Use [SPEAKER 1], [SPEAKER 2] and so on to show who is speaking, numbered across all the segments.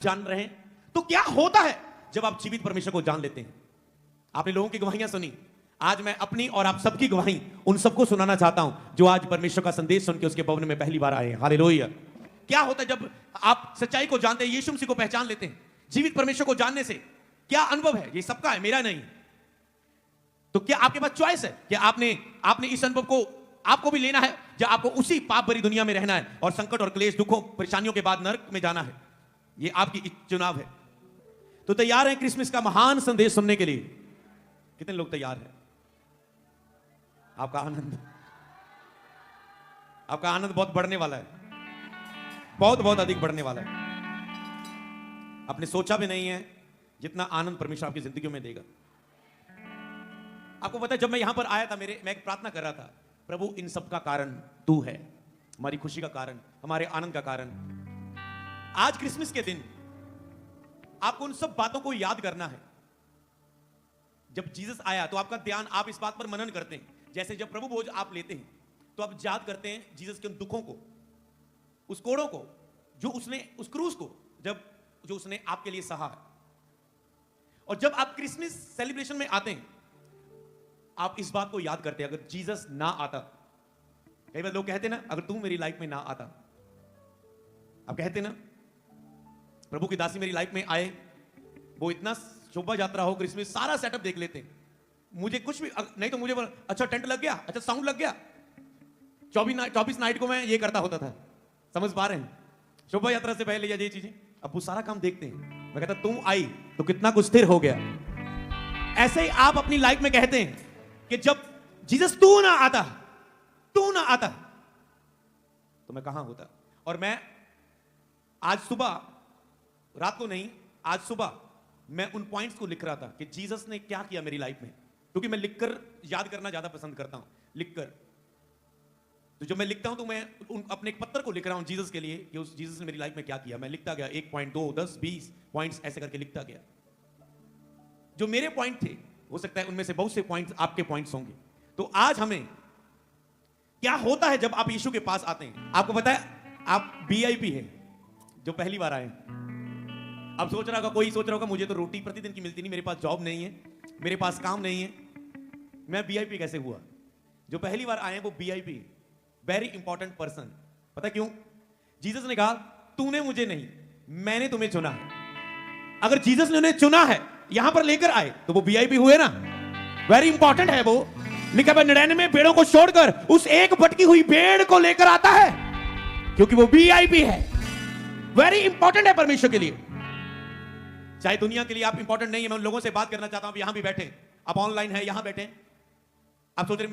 [SPEAKER 1] जान रहे हैं। तो क्या होता है जब आप जीवित परमेश्वर को जान लेते हैं? आपने लोगों की गवाहियां सुनी, आज मैं अपनी और आप सबकी गवाही उन सबको सुनाना चाहता हूं जो आज परमेश्वर का संदेश सुन के उसके भवन में पहली बार आए हैं। हालेलुया। क्या होता है जब आप सच्चाई को जानते हैं, यीशु मसीह को पहचान लेते हैं? जीवित परमेश्वर को जानने से क्या अनुभव है? ये सबका है, मेरा नहीं। तो क्या आपके पास चॉइस है कि आपने इस अनुभव को आपको भी लेना है, या आपको उसी पाप भरी दुनिया में रहना है और संकट और क्लेश, दुखों, परेशानियों के बाद नरक में जाना है? ये आपकी चुनाव है। तो तैयार हैं क्रिसमस का महान संदेश सुनने के लिए? कितने लोग तैयार हैं? आपका आनंद बहुत बढ़ने वाला है, बहुत अधिक बढ़ने वाला है। आपने सोचा भी नहीं है जितना आनंद परमेश्वर आपकी जिंदगी में देगा। आपको पता है, जब मैं यहां पर आया था, मैं एक प्रार्थना कर रहा था, प्रभु इन सब का कारण तू है, हमारी खुशी का कारण, हमारे आनंद का कारण। आज क्रिसमस के दिन आपको उन सब बातों को याद करना है। जब जीसस आया तो आपका ध्यान, आप इस बात पर मनन करते हैं, जैसे जब प्रभु भोज आप लेते हैं तो आप याद करते हैं जीसस के उन दुखों को, उस कोड़ों को, जो उसने, उस क्रूस को जो उसने आपके लिए सहा है। और जब आप क्रिसमस सेलिब्रेशन में आते हैं, आप इस बात को याद करते हैं, अगर जीसस ना आता, कई बार लोग कहते ना, अगर तू मेरी लाइफ में ना आता, आप कहते ना, प्रभु की दासी मेरी लाइफ में आए, वो इतना शोभा यात्रा हो, क्रिसमस सारा सेटअप देख लेते हैं, मुझे कुछ भी नहीं, तो मुझे अच्छा टेंट लग गया, अच्छा साउंड लग गया, 24 नाइट को मैं ये करता होता था। समझ पा रहे हैं? शोभा यात्रा से पहले ये चीजें, अब वो सारा काम देखते हैं। मैं कहता तुम आई तो कितना कुछ स्थिर हो गया। ऐसे ही आप अपनी लाइफ में कहते हैं कि जब जीसस तू ना आता तो मैं कहां होता। और मैं आज सुबह, रात को नहीं, आज सुबह मैं उन पॉइंट्स को लिख रहा था कि जीसस ने क्या किया मेरी लाइफ में, क्योंकि मैं लिखकर याद करना ज्यादा पसंद करता हूं, लिखकर। तो जब मैं लिखता हूं तो मैं अपने एक पत्र को लिख रहा हूं जीसस के लिए, कि उस जीसस ने मेरी लाइफ में क्या किया। मैं लिखता गया 1 पॉइंट, 2, 10, 20 पॉइंट्स ऐसे करके लिखता गया। जो मेरे पॉइंट थे, हो सकता है उनमें से बहुत से पॉइंट्स आपके पॉइंट्स होंगे। तो आज हमें क्या होता है जब आप यीशु के पास आते हैं? आपको पता है, आप वीआईपी हैं जो पहली बार आए। अब सोच रहा होगा, कोई सोच रहा होगा मुझे तो रोटी प्रतिदिन की मिलती नहीं, मेरे पास जॉब नहीं है, मेरे पास काम नहीं है, मैं वीआईपी कैसे हुआ? जो पहली बार आए हैं वो वीआईपी, वेरी इंपॉर्टेंट पर्सन। पता क्यों? जीसस ने कहा तूने मुझे नहीं, मैंने तुम्हें चुना है। अगर जीसस ने उन्हें चुना है, यहां पर लेकर आए, तो वो वीआईपी हुए ना। वेरी इंपॉर्टेंट है। वो लिखा है 99 भेड़ों को छोड़कर उस एक भटकी हुई भेड़ को लेकर आता है, क्योंकि वो वीआईपी है। वेरी इंपॉर्टेंट है परमेश्वर के लिए। चाहे दुनिया के लिए आप इंपॉर्टेंट नहीं है, मैं उन लोगों से बात करना चाहता हूं, यहां भी बैठे, आप ऑनलाइन है, यहां बैठे, आप सोच रहे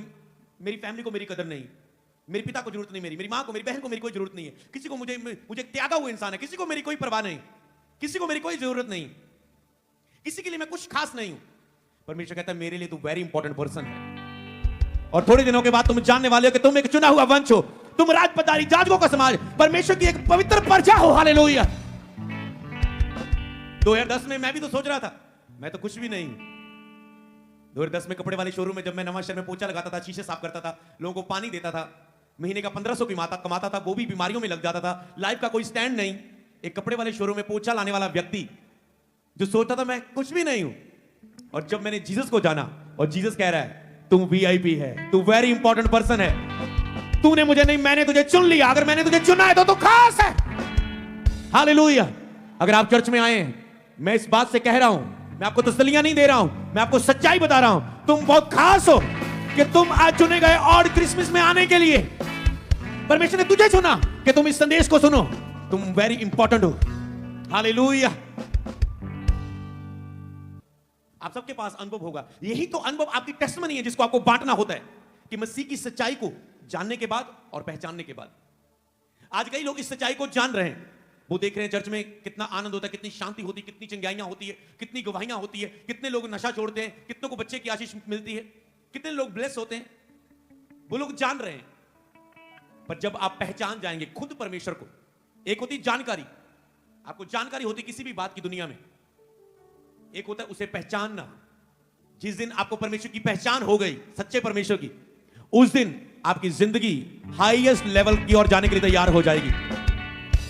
[SPEAKER 1] मेरी फैमिली को मेरी कदर नहीं, मेरे पिता को जरूरत नहीं, मेरी मां को, मेरी बहन को मेरी कोई जरूरत नहीं है, किसी को, मुझे त्यागा हुआ इंसान है, किसी को मेरी कोई परवाह नहीं, किसी को मेरी कोई जरूरत नहीं, किसी के लिए मैं कुछ खास नहीं हूं। परमेश्वर कहता है मेरे लिए तू वेरी इंपॉर्टेंट पर्सन है। और थोड़े दिनों के बाद तुम जानने वाले हो कि तुम एक चुना हुआ वंश हो, तुम राजपदारी, जाजकों का समाज, परमेश्वर की एक पवित्र प्रजा हो। हालेलुया। 2010 में मैं भी तो सोच रहा था, मैं तो कुछ भी नहीं। 2010 में कपड़े वाले शोरूम में जब मैं नवां शहर में पोछा लगाता था, शीशे साफ करता था, लोगों को पानी देता था, महीने का 1500 कमाता था, वो भी बीमारियों में लग जाता था, लाइफ का कोई स्टैंड नहीं। एक कपड़े वाले शोरूम में पोछा लाने वाला व्यक्ति जो सोचता था मैं कुछ भी नहीं हूं, और जब मैंने जीसस को जाना, और जीसस कह रहा है तू वीआईपी है, तू वेरी इंपॉर्टेंट पर्सन है, तूने मुझे नहीं, मैंने तुझे चुन लिया। अगर मैंने तुझे चुना है तो तू खास है। हालेलुया। अगर आप चर्च में आए हैं, मैं इस बात से कह रहा हूं, मैं आपको तसल्लियां नहीं दे रहा हूं, मैं आपको सच्चाई बता रहा हूं, तुम बहुत खास हो कि तुम आज चुने गए और क्रिसमस में आने के लिए परमेश्वर ने तुझे चुना कि तुम इस संदेश को सुनो। तुम वेरी इंपॉर्टेंट हो। हालेलुया। आप सबके पास अनुभव होगा, यही तो अनुभव आपकी टेस्टमनी है, जिसको आपको बांटना होता है, कि मसीह की सच्चाई को जानने के बाद और पहचानने के बाद। आज कई लोग इस सच्चाई को जान रहे हैं, वो देख रहे हैं चर्च में कितना आनंद होता है, कितनी शांति होती है, कितनी चंगाइयां होती है, कितनी गवाहियां होती है, कितने लोग नशा छोड़ते हैं, कितनों को बच्चे की आशीष मिलती है, कितने लोग ब्लेस होते हैं, वो लोग जान रहे हैं। पर जब आप पहचान जाएंगे खुद परमेश्वर को, एक होती जानकारी, आपको जानकारी होती किसी भी बात की दुनिया में, एक होता है उसे पहचानना। जिस दिन आपको परमेश्वर की पहचान हो गई, सच्चे परमेश्वर की, उस दिन आपकी जिंदगी हाईएस्ट लेवल की ओर जाने के लिए तैयार हो जाएगी।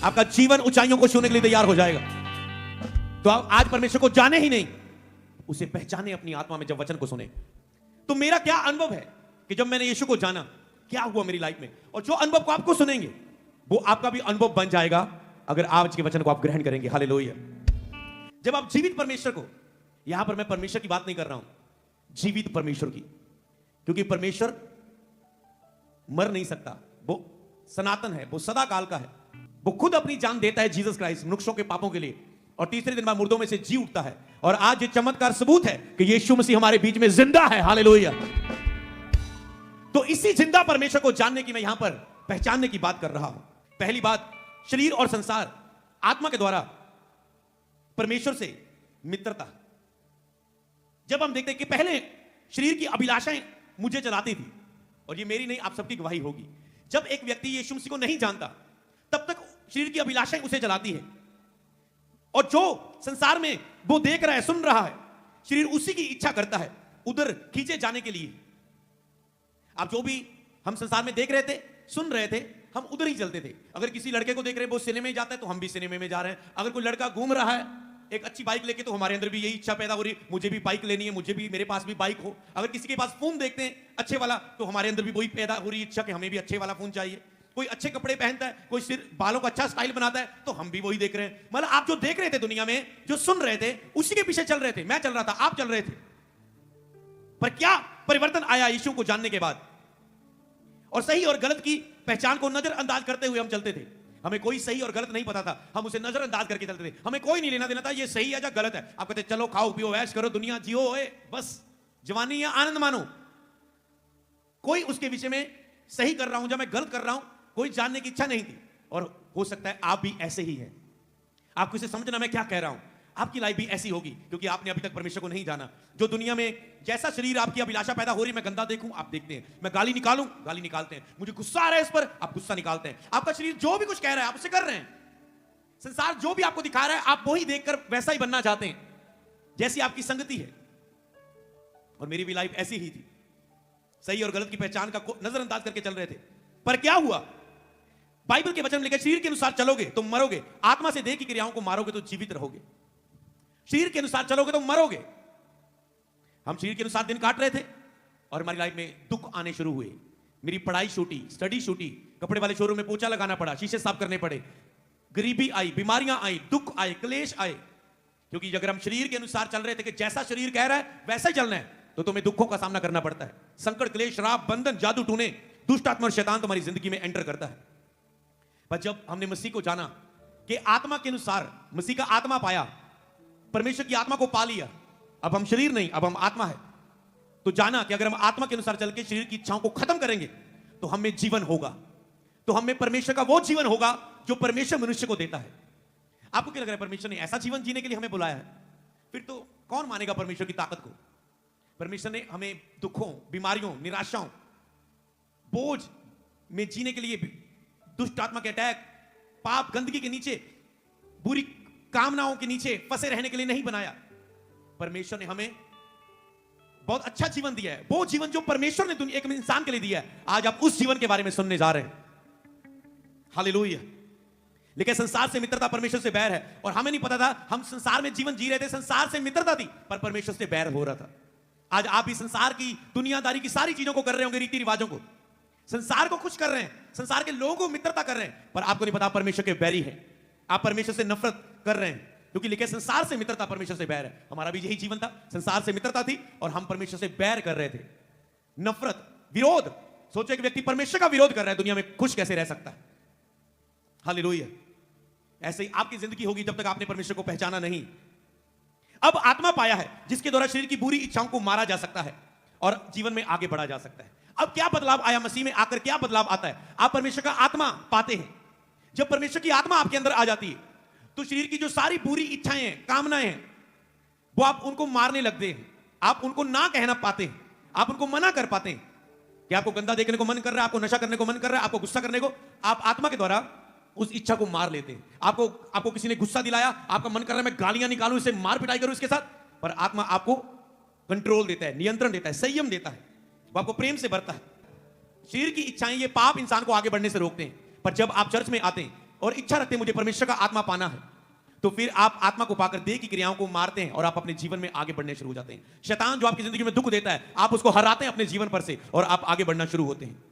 [SPEAKER 1] आपका जीवन ऊंचाइयों को छूने के लिए तैयार हो जाएगा। तो आप आज परमेश्वर को जाने ही नहीं, उसे पहचाने अपनी आत्मा में जब वचन को सुने। तो मेरा क्या अनुभव है कि जब मैंने यीशु को जाना, क्या हुआ मेरी लाइफ में, और जो अनुभव को आपको सुनेंगे वो आपका भी अनुभव बन जाएगा अगर आज के वचन को आप ग्रहण करेंगे। हालेलुया। जब आप जीवित परमेश्वर को, यहां पर मैं परमेश्वर की बात नहीं कर रहा हूं, जीवित परमेश्वर की, क्योंकि परमेश्वर मर नहीं सकता, वो सनातन है, वो सदा काल का है, वो खुद अपनी जान देता है जीसस क्राइस्ट मनुष्यों के पापों के लिए, और तीसरे दिन बाद मुर्दों में से जी उठता है। और आज ये चमत्कार सबूत है कि यीशु मसीह हमारे बीच में जिंदा है। हालेलुया। तो इसी जिंदा परमेश्वर को जानने की मैं यहां पर पहचानने की बात कर रहा हूं। पहली बात, शरीर और संसार आत्मा के द्वारा परमेश्वर से मित्रता। जब हम देखते हैं कि पहले शरीर की अभिलाषाएं मुझे चलाती थी, और ये मेरी नहीं आप सबकी गवाही होगी, जब एक व्यक्ति यीशु मसीह को नहीं जानता तब तक शरीर की अभिलाषाएं उसे चलाती है, और जो संसार में वो देख रहा है, सुन रहा है, शरीर उसी की इच्छा करता है उधर खींचे जाने के लिए। आप जो भी हम संसार में देख रहे थे, सुन रहे थे, हम उधर ही चलते थे। अगर किसी लड़के को देख रहे हैं वो सिनेमा में जाता है तो हम भी सिनेमा में जा रहे हैं। अगर कोई लड़का घूम रहा है एक अच्छी बाइक लेके, तो हमारे अंदर भी यही इच्छा पैदा हो रही है, मुझे भी बाइक लेनी है, मुझे भी, मेरे पास भी बाइक हो। अगर किसी के पास फोन देखते हैं अच्छे वाला, तो हमारे अंदर भी वही पैदा हो रही इच्छा कि हमें भी अच्छे वाला फोन चाहिए। कोई अच्छे कपड़े पहनता है, कोई सिर बालों का अच्छा स्टाइल बनाता है, तो हम भी वही देख रहे हैं। मतलब आप जो देख रहे थे दुनिया में, जो सुन रहे थे, उसी के पीछे चल रहे थे। मैं चल रहा था, आप चल रहे थे। पर क्या परिवर्तन आया यीशु को जानने के बाद? और सही और गलत की पहचान को नजरअंदाज करते हुए हम चलते थे। हमें कोई सही और गलत नहीं पता था, हम उसे नजरअंदाज करके चलते थे। हमें कोई नहीं लेना देना था ये सही है या गलत है। आप कहते चलो खाओ पियो ऐश करो, दुनिया जियो, बस जवानी या आनंद मानो। कोई उसके विषय में सही कर रहा हूं या मैं गलत कर रहा हूं, कोई जानने की इच्छा नहीं थी। और हो सकता है आप भी ऐसे ही हैं। आपको इसे समझना मैं क्या कह रहा हूं। आपकी लाइफ भी ऐसी होगी क्योंकि आपने अभी तक परमेश्वर को नहीं जाना। जो दुनिया में जैसा शरीर आपकी अभिलाषा पैदा हो रही, मैं गंदा देखूं, आप देखते हैं। मैं गाली निकालूं, गाली निकालते हैं। मुझे गुस्सा आ रहा है इस पर, आप गुस्सा निकालते हैं। आपका शरीर जो भी कुछ कह रहा है आप उसे कर रहे हैं। संसार जो भी आपको दिखा रहा है आप वही देखकर वैसा ही बनना चाहते हैं जैसी आपकी संगति है। और मेरी भी लाइफ ऐसी ही थी। सही और गलत की पहचान का नजरअंदाज करके चल रहे थे। पर क्या हुआ? बाइबल के वचन लेकर शरीर के अनुसार चलोगे तो मरोगे, आत्मा से देह की क्रियाओं को मारोगे तो जीवित रहोगे। शरीर के अनुसार चलोगे तो मरोगे। हम शरीर के अनुसार दिन काट रहे थे और हमारी लाइफ में दुख आने शुरू हुए। मेरी पढ़ाई छूटी, स्टडी छूटी, कपड़े वाले शोरूम में पोछा लगाना पड़ा, शीशे साफ करने पड़े, गरीबी आई, बीमारियां आई, दुख आए, क्लेश आए। क्योंकि अगर हम शरीर के अनुसार चल रहे थे कि जैसा शरीर कह रहा है वैसा ही चलना है, तो तुम्हें दुखों का सामना करना पड़ता है। संकट, क्लेश, श्राप, बंधन, जादू टूने, दुष्ट आत्मा और शैतान तुम्हारी जिंदगी में एंटर करता है। पर जब हमने मसीह को जाना कि आत्मा के अनुसार, मसीह का आत्मा पाया, परमेश्वर की आत्मा को पा लिया, अब हम शरीर नहीं, अब हम आत्मा है, तो जाना कि अगर हम आत्मा के अनुसार चल के शरीर की इच्छाओं को खत्म करेंगे तो हमें जीवन होगा। तो हमें परमेश्वर का वो जीवन होगा जो परमेश्वर मनुष्य को देता है। आपको क्या लग रहा है परमेश्वर ने ऐसा जीवन जीने के लिए हमें बुलाया है? फिर तो कौन मानेगा परमेश्वर की ताकत को? परमेश्वर ने हमें दुखों, बीमारियों, निराशाओं, बोझ में जीने के लिए, दुष्ट आत्मा के अटैक, पाप, गंदगी के नीचे, बुरी कामनाओं के नीचे फंसे रहने के लिए नहीं बनाया। परमेश्वर ने हमें बहुत अच्छा जीवन दिया है, वो जीवन जो परमेश्वर ने एक इंसान के लिए दिया है। आज आप उस जीवन के बारे में सुनने जा रहे हैं। हालेलुया। लेकिन संसार से मित्रता परमेश्वर से बैर है, और हमें नहीं पता था। हम संसार में जीवन जी रहे थे, संसार से मित्रता थी, पर परमेश्वर से बैर हो रहा था। आज आप भी संसार की, दुनियादारी की सारी चीजों को कर रहे होंगे, रीति रिवाजों को, संसार को खुश कर रहे हैं, संसार के लोगों को मित्रता कर रहे हैं, पर आपको नहीं पता परमेश्वर के बैरी है। आप परमेश्वर से नफरत कर रहे हैं, क्योंकि लिखे संसार से मित्रता परमेश्वर से बैर है। हमारा भी यही जीवन था, संसार से मित्रता थी और हम परमेश्वर से बैर कर रहे थे। नफरत, विरोध। सोचो एक व्यक्ति परमेश्वर का विरोध कर रहा है, दुनिया में खुश कैसे रह सकता है? हालेलुया। ऐसे ही आपकी जिंदगी होगी जब तक आपने परमेश्वर को पहचाना नहीं। अब आत्मा पाया है जिसके द्वारा शरीर की बुरी इच्छाओं को मारा जा सकता है और जीवन में आगे बढ़ा जा सकता है। अब क्या बदलाव आया मसीह में आकर? क्या बदलाव आता है? आप परमेश्वर का आत्मा पाते हैं। जब परमेश्वर की आत्मा आपके अंदर आ जाती है तो शरीर की जो सारी बुरी इच्छाएं हैं, कामनाएं हैं, वो आप उनको मारने लगते हैं। आप उनको ना कहना पाते हैं, आप उनको मना कर पाते हैं। कि आपको गंदा देखने को मन कर रहा है, आपको नशा करने को मन कर रहा है, आपको गुस्सा करने को, आप आत्मा के द्वारा उस इच्छा को मार लेते हैं। आपको किसी ने गुस्सा दिलाया, आपका मन कर रहा है मैं गालियां निकालूं, इसे मार पिटाई करूं इसके साथ, पर आत्मा आपको कंट्रोल देता है, नियंत्रण देता है, संयम देता है, वो आपको प्रेम से भरता है। शरीर की इच्छाएं, ये पाप इंसान को आगे बढ़ने से रोकते हैं। पर जब आप चर्च में आते हैं और इच्छा रखते हैं मुझे परमेश्वर का आत्मा पाना है, तो फिर आप आत्मा को पाकर देह की क्रियाओं को मारते हैं और आप अपने जीवन में आगे बढ़ने शुरू हो जाते हैं। शैतान जो आपकी जिंदगी में दुख देता है, आप उसको हराते हैं अपने जीवन पर से और आप आगे बढ़ना शुरू होते हैं।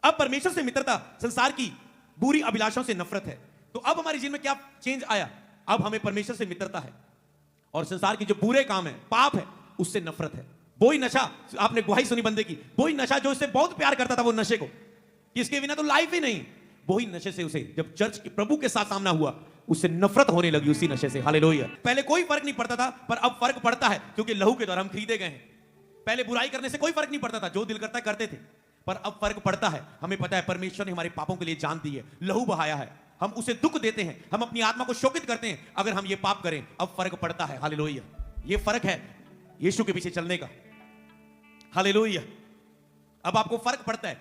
[SPEAKER 1] अब परमेश्वर से मित्रता, संसार की बुरी अभिलाषाओं से नफरत है। तो अब हमारे जीवन में क्या चेंज आया? अब हमें परमेश्वर से मित्रता है और संसार के जो बुरे काम है, पाप है, उससे नफरत है। वही नशा, आपने गवाही सुनी बंदे की, वही नशा जो इससे बहुत प्यार करता था वो नशे को, कि इसके बिना तो लाइफ ही नहीं, वही नशे से उसे जब चर्च के प्रभु के साथ सामना हुआ, उससे नफरत होने लगी उसी नशे से। हालेलुया। पहले कोई फर्क नहीं पड़ता था, पर अब फर्क पड़ता है क्योंकि लहू के द्वारा हम खरीदे गए हैं। पहले बुराई करने से कोई फर्क नहीं पड़ता था, जो दिल करता है करते थे, पर अब फर्क पड़ता है। हमें पता है परमेश्वर ने हमारे पापों के लिए जान दी है, लहू बहाया है, हम उसे दुख देते हैं, हम अपनी आत्मा को शोकित करते हैं अगर हम ये पाप करें। अब फर्क पड़ता है। हालेलुया। ये फर्क है यीशु के पीछे चलने का। हालेलुया। अब आपको फर्क पड़ता है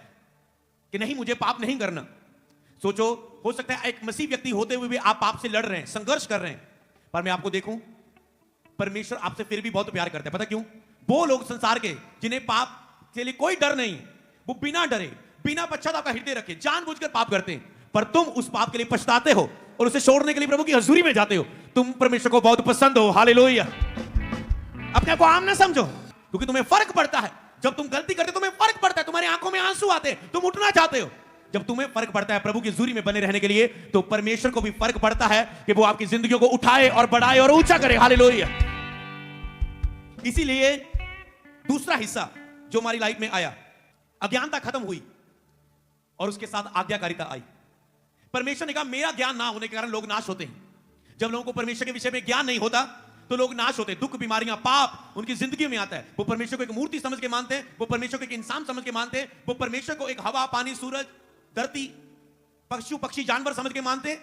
[SPEAKER 1] कि नहीं, मुझे पाप नहीं करना। सोचो, हो सकता है एक मसीह व्यक्ति होते हुए भी आप पाप से लड़ रहे हैं, संघर्ष कर रहे हैं, पर मैं आपको देखूं, परमेश्वर आपसे फिर भी बहुत प्यार करता है। पता क्यों? वो लोग संसार के जिन्हें पाप के लिए कोई डर नहीं, वो बिना डरे, बिना पश्चाताप का हृदय रखे जानबूझकर पाप करते हैं, पर तुम उस पाप के लिए पछताते हो और उसे छोड़ने के लिए प्रभु की हजूरी में जाते हो। तुम परमेश्वर को बहुत पसंद हो। हालेलुया। अपने आप को आम ना समझो, क्योंकि तुम्हें फर्क पड़ता है। जब तुम गलती करते तुम्हें फर्क पड़ता है, तुम्हारी आंखों में आंसू आते हैं, तुम उठना चाहते हो। जब तुम्हें फर्क पड़ता है प्रभु की हजूरी में बने रहने के लिए, तो परमेश्वर को भी फर्क पड़ता है कि वो आपकी जिंदगियों को उठाए और बढ़ाए और ऊंचा करे। हालेलुया। इसीलिए दूसरा हिस्सा जो हमारी लाइफ में आया, अज्ञानता खत्म हुई और उसके साथ आज्ञाकारिता आई। परमेश्वर ने कहा मेरा ज्ञान ना होने के कारण लोग नाश होते हैं। जब लोगों को परमेश्वर के विषय में ज्ञान नहीं होता तो लोग नाश होते हैं। दुख, बीमारियां, पाप उनकी जिंदगी में आता है। वो परमेश्वर को एक मूर्ति समझ के मानते हैं, वो परमेश्वर को एक इंसान समझ के मानते हैं, वो परमेश्वर को एक हवा, पानी, सूरज, धरती, पशु, पक्षी, जानवर समझ के मानते हैं।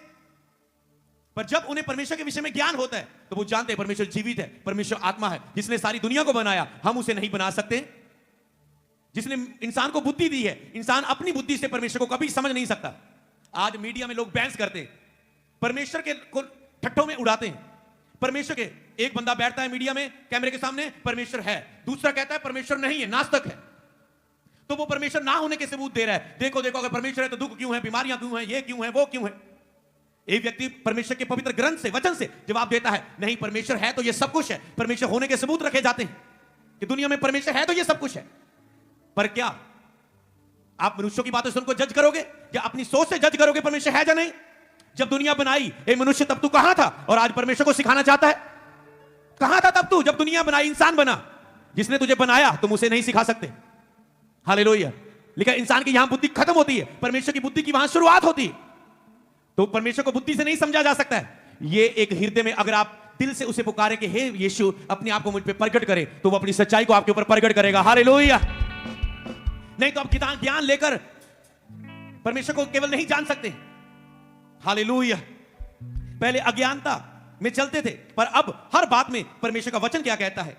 [SPEAKER 1] पर जब उन्हें परमेश्वर के विषय में ज्ञान होता है तो वो जानते हैं परमेश्वर जीवित है, परमेश्वर आत्मा है, जिसने सारी दुनिया को बनाया, हम उसे नहीं बना सकते। जिसने इंसान को बुद्धि दी है, इंसान अपनी बुद्धि से परमेश्वर को कभी समझ नहीं सकता। आज मीडिया में लोग बहस करते हैं, परमेश्वर के को ठट्ठों में उड़ाते हैं। परमेश्वर के एक बंदा बैठता है मीडिया में कैमरे के सामने, परमेश्वर है, दूसरा कहता है परमेश्वर नहीं है, नास्तिक है। तो वो परमेश्वर ना होने के सबूत दे रहा है। देखो देखो, अगर परमेश्वर है तो दुख क्यों है, बीमारियां क्यों है, ये क्यों है, वो क्यों है। एक व्यक्ति परमेश्वर के पवित्र ग्रंथ से, वचन से जवाब देता है, नहीं परमेश्वर है तो ये सब कुछ है। परमेश्वर होने के सबूत रखे जाते हैं कि दुनिया में परमेश्वर है तो ये सब कुछ है। पर क्या आप मनुष्यों की बातें सुनकर जज करोगे या अपनी सोच से जज करोगे परमेश्वर है या नहीं? जब दुनिया बनाई ए मनुष्य, तब तू कहां था? और आज परमेश्वर को सिखाना चाहता है। कहां था तब तू जब दुनिया बनाई, इंसान बना? जिसने तुझे बनाया तुम उसे नहीं सिखा सकते। हालेलुया। लेकिन इंसान की यहां बुद्धि खत्म होती है, परमेश्वर की बुद्धि की वहां शुरुआत होती है। तो परमेश्वर को बुद्धि से नहीं समझा जा सकता है। ये एक हृदय में अगर आप दिल से उसे पुकारे कि हे यीशु अपने आप को मुझ पे प्रकट करे, तो वो अपनी सच्चाई को आपके ऊपर प्रकट करेगा। हालेलुया। नहीं तो आप किताब ज्ञान लेकर परमेश्वर को केवल नहीं जान सकते। हालेलुया। पहले अज्ञानता में चलते थे, पर अब हर बात में परमेश्वर का वचन क्या कहता है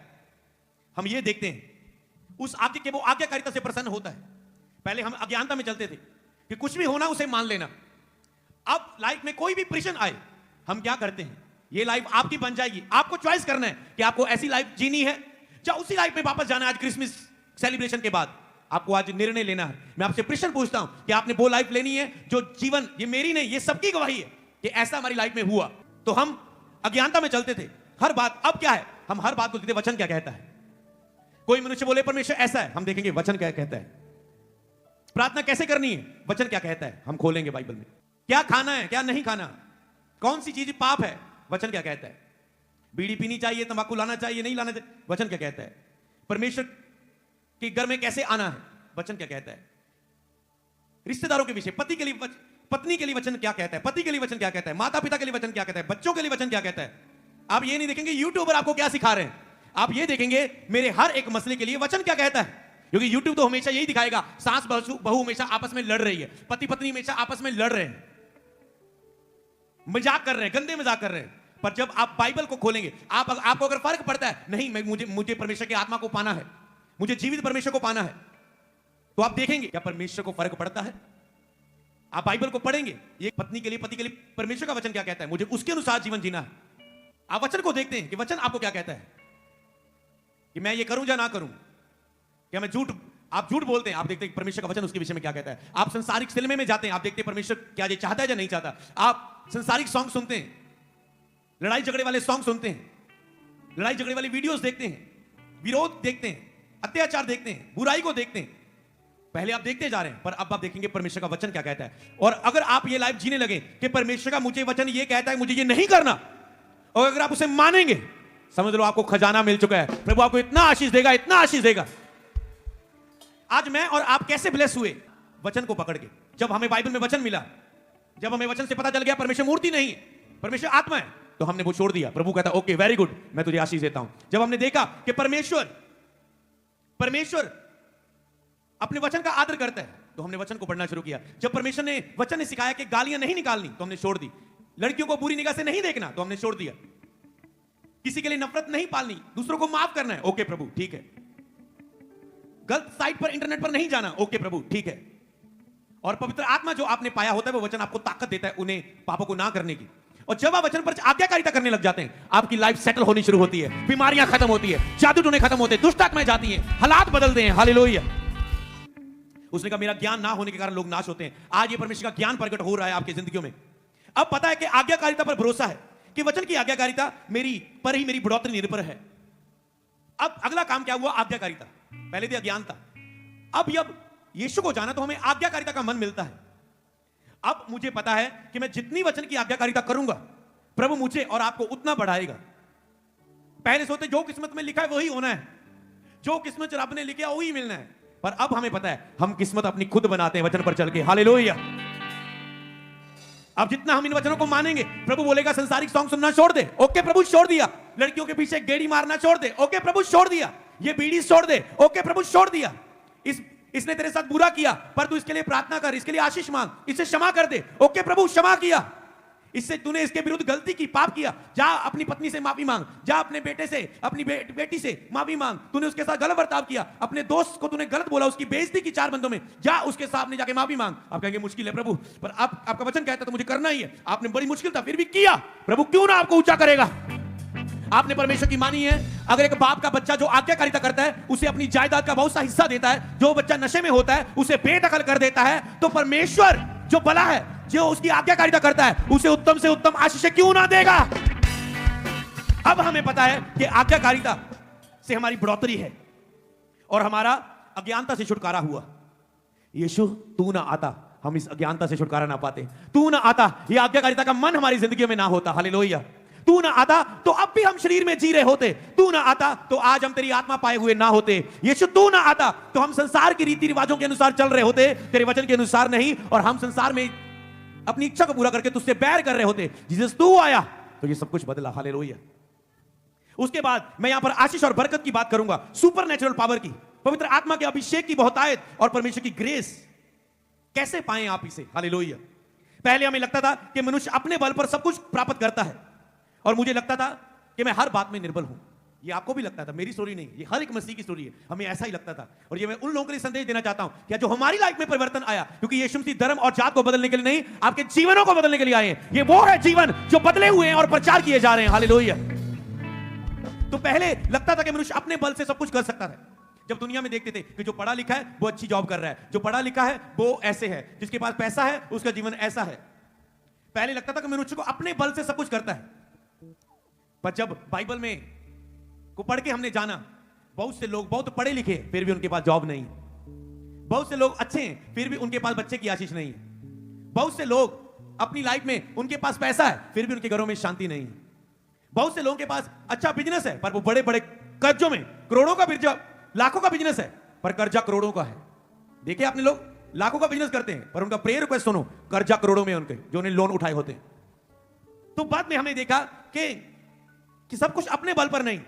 [SPEAKER 1] हम ये देखते हैं। उस आज्ञा के वो आज्ञाकारिता से प्रसन्न होता है। पहले हम अज्ञानता में चलते थे कि कुछ भी होना उसे मान लेना। अब लाइफ में कोई भी प्रश्न आए, हम क्या करते हैं, ये लाइफ आपकी बन जाएगी। आपको चॉइस करना है कि आपको ऐसी लाइफ जीनी है या उसी लाइफ में वापस जाना है। आज क्रिसमस सेलिब्रेशन के बाद आपको आज निर्णय लेना है। मैं आपसे प्रश्न पूछता हूं कि आपने वो लाइफ लेनी है जो जीवन, ये मेरी नहीं, ये सबकी गवाही है कि ऐसा हमारी लाइफ में हुआ। तो हम अज्ञानता में चलते थे हर बात। अब क्या है, हम हर बात को देखते, वचन क्या कहता है। कोई मनुष्य बोले परमेश्वर ऐसा है, हम देखेंगे वचन क्या कहता है। प्रार्थना कैसे करनी है, वचन क्या कहता है, हम खोलेंगे बाइबल में। क्या खाना है, क्या नहीं खाना, कौन सी चीज पाप है, वचन क्या कहता है। बीड़ी पीनी चाहिए, तंबाकू लाना चाहिए, नहीं लाना चाहिए, वचन क्या कहता है। परमेश्वर के घर में कैसे आना है, वचन क्या कहता है। रिश्तेदारों के विषय, पति के लिए, पत्नी के लिए वचन क्या कहता है, पति के लिए वचन क्या कहता है, माता पिता के लिए वचन क्या कहता है, बच्चों के लिए वचन क्या कहता है। आप ये नहीं देखेंगे यूट्यूबर आपको क्या सिखा रहे हैं, आप ये देखेंगे मेरे हर एक मसले के लिए वचन क्या कहता है। क्योंकि यूट्यूब तो हमेशा यही दिखाएगा, सास बहू हमेशा आपस में लड़ रही है, पति पत्नी हमेशा आपस में लड़ रहे हैं, मजाक कर रहे हैं, गंदे मजाक कर रहे हैं। पर जब आप बाइबल को खोलेंगे, आपको अगर फर्क पड़ता है, नहीं मुझे परमेश्वर की आत्मा को पाना है, मुझे जीवित परमेश्वर को पाना है, तो आप देखेंगे क्या परमेश्वर को फर्क पड़ता है। आप बाइबल को पढ़ेंगे, ये पत्नी के लिए, पति के लिए परमेश्वर का वचन क्या कहता है, मुझे उसके अनुसार जीवन जीना है। आप वचन को देखते हैं कि वचन आपको क्या कहता है, कि मैं ये करूं या ना करूं, क्या मैं आप झूठ बोलते हैं, आप देखते हैं परमेश्वर का वचन उसके विषय में क्या कहता है। आप संसारिक सिनेमे में जाते हैं, आप देखते हैं परमेश्वर क्या ये चाहता है या नहीं चाहता। आप संसारिक सॉन्ग सुनते हैं, लड़ाई झगड़े वाले सॉन्ग सुनते हैं, लड़ाई झगड़े वाली वीडियोस देखते हैं, विरोध देखते हैं, अत्याचार देखते हैं, बुराई को देखते हैं। पहले आप देखते जा रहे हैं, पर अब आप देखेंगे परमेश्वर का वचन क्या कहता है। और अगर आप ये लाइफ जीने लगे कि परमेश्वर का मुझे वचन ये कहता है, मुझे ये नहीं करना, और अगर आप उसे मानेंगे, समझ लो आपको खजाना मिल चुका है। प्रभु आपको इतना आशीष देगा, इतना आशीष देगा। आज मैं और आप कैसे ब्लेस हुए? वचन को पकड़ के। जब हमें बाइबल में वचन मिला, जब हमें वचन से पता चल गया परमेश्वर मूर्ति नहीं है, परमेश्वर आत्मा है, तो हमने वो छोड़ दिया। प्रभु कहता ओके वेरी गुड, मैं तुझे आशीष देता हूं। जब हमने देखा कि परमेश्वर अपने वचन का आदर करता है, तो हमने वचन को पढ़ना शुरू किया। जब परमेश्वर ने वचन ने सिखाया कि गालियां नहीं निकालनी, तो हमने छोड़ दी। लड़कियों को बुरी निगाह से नहीं देखना, तो हमने छोड़ दिया। किसी के लिए नफरत नहीं पालनी, दूसरों को माफ करना है, ओके प्रभु ठीक है। गलत साइट पर, इंटरनेट पर नहीं जाना, ओके प्रभु ठीक है। और पवित्र आत्मा जो आपने पाया होता है, वो वचन आपको ताकत देता है उन्हें पापों को ना करने की। और जब आप वचन पर आज्ञाकारिता करने लग जाते हैं, आपकी लाइफ सेटल होनी शुरू होती है, बीमारियां खत्म होती है, जादू टोने खत्म होते हैं, दुष्ट आत्माएं जाती हैं, हालात बदलते हैं। हालेलुया। उसने कहा मेरा ज्ञान ना होने के कारण लोग नाश होते हैं। आज ये परमेश्वर का ज्ञान प्रकट हो रहा है आपकी जिंदगियों में। अब पता है कि आज्ञाकारिता पर भरोसा है, कि वचन की आज्ञाकारिता मेरी पर ही मेरी बढ़ोतरी निर्भर है। अब अगला काम क्या हुआ? आज्ञाकारिता। पहले थी अज्ञानता, अब जब यीशु को जाना तो हमें आज्ञाकारिता का मन मिलता है। अब मुझे पता है कि मैं जितनी वचन की आज्ञाकारिता करूंगा, प्रभु मुझे और आपको उतना बढ़ाएगा। पहले सोचते जो किस्मत में लिखा है वही होना है, जो किस्मत रब ने लिखा वही मिलना है। पर अब हमें पता है हम किस्मत अपनी खुद बनाते हैं वचन पर चल के। हालेलुया। अब जितना हम इन वचनों को मानेंगे, प्रभु बोलेगा संसारिक सॉन्ग सुनना छोड़ दे, ओके प्रभु छोड़ दिया। लड़कियों के पीछे गेड़ी मारना छोड़ दे, ओके प्रभु छोड़ दिया। ये बीड़ी छोड़ दे, ओके प्रभु छोड़ दिया। इसने तेरे साथ बुरा किया, पर तू इसके लिए प्रार्थना कर, इसके लिए आशीष मांग, इसे क्षमा कर दे, ओके प्रभु क्षमा किया। इससे तूने इसके विरुद्ध गलती की, पाप किया, जा अपनी पत्नी से माफी मांग, जा अपने बेटे से, अपनी बेटी से माफी मांग। तूने उसके साथ गलत बर्ताव किया, अपने दोस्त को तूने गलत बोला, उसकी बेइज्जती की 4 बंदों में, जा उसके सामने जाके माफी मांग। आप कहेंगे मुश्किल है प्रभु, पर आपका वचन कहता तो मुझे करना ही है। आपने बड़ी मुश्किल था फिर भी किया, प्रभु क्यों ना आपको ऊंचा करेगा। आपने परमेश्वर की मानी है। अगर एक बाप का बच्चा जो आज्ञाकारिता करता है, उसे अपनी जायदाद का बहुत सा हिस्सा देता है, जो बच्चा नशे में होता है उसे बेदखल कर देता है, तो परमेश्वर जो भला है, जो उसकी आज्ञाकारिता करता है, उसे उत्तम से उत्तम आशीष क्यों ना देगा। अब हमें पता है कि आज्ञाकारिता से हमारी बढ़ोतरी है और हमारा अज्ञानता से छुटकारा हुआ। यीशु तू ना आता, हम इस अज्ञानता से छुटकारा ना पाते। तू ना आता, यह आज्ञाकारिता का मन हमारी जिंदगी में ना होता। हालेलुया। तू ना आता तो अब भी हम शरीर में जी रहे होते। तू ना आता तो आज हम तेरी आत्मा पाए हुए ना होते। यीशु तू ना आता तो हम संसार की रीति रिवाजों के अनुसार चल रहे होते, तेरे वचन के अनुसार नहीं, और हम संसार में अपनी इच्छा को पूरा करके तुझसे बैर कर रहे होते। जीसस तू आया तो ये सब कुछ बदला। हालेलुया। उसके बाद मैं यहां पर आशीष और बरकत की बात करूंगा, सुपर नेचुरल पावर की, पवित्र आत्मा के अभिषेक की बहुतायत और परमेश्वर की ग्रेस। कैसे पाएं आप इसे? हालेलुया। पहले हमें लगता था कि मनुष्य अपने बल पर सब कुछ प्राप्त करता है, और मुझे लगता था कि मैं हर बात में निर्बल हूं। ये आपको भी लगता था, मेरी स्टोरी नहीं, ये हर एक मसीह की स्टोरी है। हमें ऐसा ही लगता था। और ये मैं उन लोगों के लिए संदेश देना चाहता हूं कि जो हमारी लाइफ में परिवर्तन आया, क्योंकि यीशु मसीह धर्म और जात को बदलने के लिए नहीं, आपके जीवनों को बदलने के लिए आए हैं। ये वो है जीवन जो बदले हुए हैं और प्रचार किए जा रहे हैं। हालेलुया। तो पहले लगता था कि मनुष्य अपने बल से सब कुछ कर सकता था। जब दुनिया में देखते थे कि जो पढ़ा लिखा है वो अच्छी जॉब कर रहा है, जो पढ़ा लिखा है वो ऐसे है, जिसके पास पैसा है उसका जीवन ऐसा है। पहले लगता था कि मनुष्य को अपने बल से सब कुछ करता है। पर जब बाइबल में को पढ़ के हमने जाना, बहुत से लोग बहुत पढ़े लिखे फिर भी उनके पास जॉब नहीं, बहुत से लोग अच्छे हैं फिर भी उनके पास बच्चे की आशीष नहीं, बहुत से लोग अपनी लाइफ में उनके पास पैसा है फिर भी उनके घरों में शांति नहीं, बहुत से लोगों के पास अच्छा बिजनेस है पर वो बड़े बड़े कर्जों में, करोड़ों का बिजनेस, लाखों का बिजनेस है पर कर्जा करोड़ों का है। देखिए आपने, लोग लाखों का बिजनेस करते हैं पर उनका प्रेयर रिक्वेस्ट सुनो, कर्जा करोड़ों में उनके, जो उन्हें लोन उठाए होते हैं। तो बाद में हमने देखा कि सब कुछ अपने बल पर नहीं।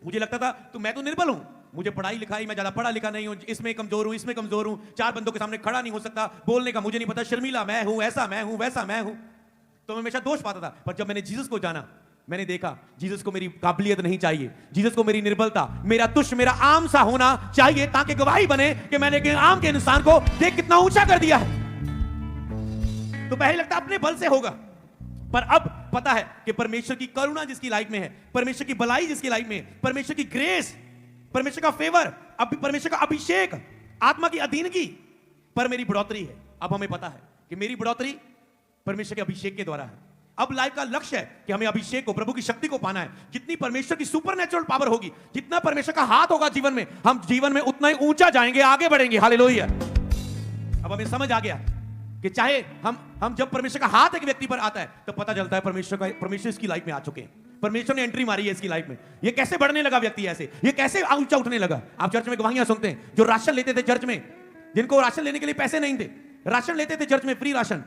[SPEAKER 1] मुझे लगता था तो मैं तो निर्बल हूं, मुझे पढ़ाई लिखाई, मैं ज्यादा पढ़ा लिखा नहीं हूं, इसमें कमजोर हूं, इसमें कमजोर हूं, 4 बंदों के सामने खड़ा नहीं हो सकता, बोलने का मुझे नहीं पता, शर्मीला मैं हूं, ऐसा मैं हूं, वैसा मैं हूं। तो मैं हमेशा दोष पाता था। पर जब मैंने जीसस को जाना, मैंने देखा जीसस को मेरी काबिलियत नहीं चाहिए, जीसस को मेरी निर्बलता, मेरा तुच्छ, मेरा आम सा होना चाहिए, ताकि गवाही बने कि मैंने एक आम के इंसान को देख कितना ऊंचा कर दिया है। तो पहले लगता अपने बल से होगा, पर अब पता है कि परमेश्वर की करुणा जिसकी लाइफ में है, परमेश्वर की भलाई जिसकी लाइफ में है, परमेश्वर की ग्रेस, परमेश्वर का फेवर, परमेश्वर का अभिषेक, आत्मा की अधीनगी पर मेरी बढ़ोतरी है। अब हमें पता है कि मेरी बढ़ोतरी परमेश्वर के अभिषेक के द्वारा है। अब लाइफ का लक्ष्य है कि हमें अभिषेक को, प्रभु की शक्ति को पाना है। जितनी परमेश्वर की सुपरनेचुरल पावर होगी, जितना परमेश्वर का हाथ होगा जीवन में, हम जीवन में उतना ही ऊंचा जाएंगे, आगे बढ़ेंगे। हालेलुया। अब हमें समझ आ गया कि चाहे हम जब परमेश्वर का हाथ एक व्यक्ति पर आता है तो पता चलता है परमेश्वर इसकी लाइफ में आ चुके हैं, परमेश्वर ने एंट्री मारी है इसकी लाइफ में। ये कैसे बढ़ने लगा व्यक्ति, ऐसे ये कैसे ऊंचा उठने लगा। आप चर्च में गवाहियां सुनते हैं, जो राशन लेते थे चर्च में, जिनको राशन लेने के लिए पैसे नहीं थे, राशन लेते थे चर्च में, फ्री राशन,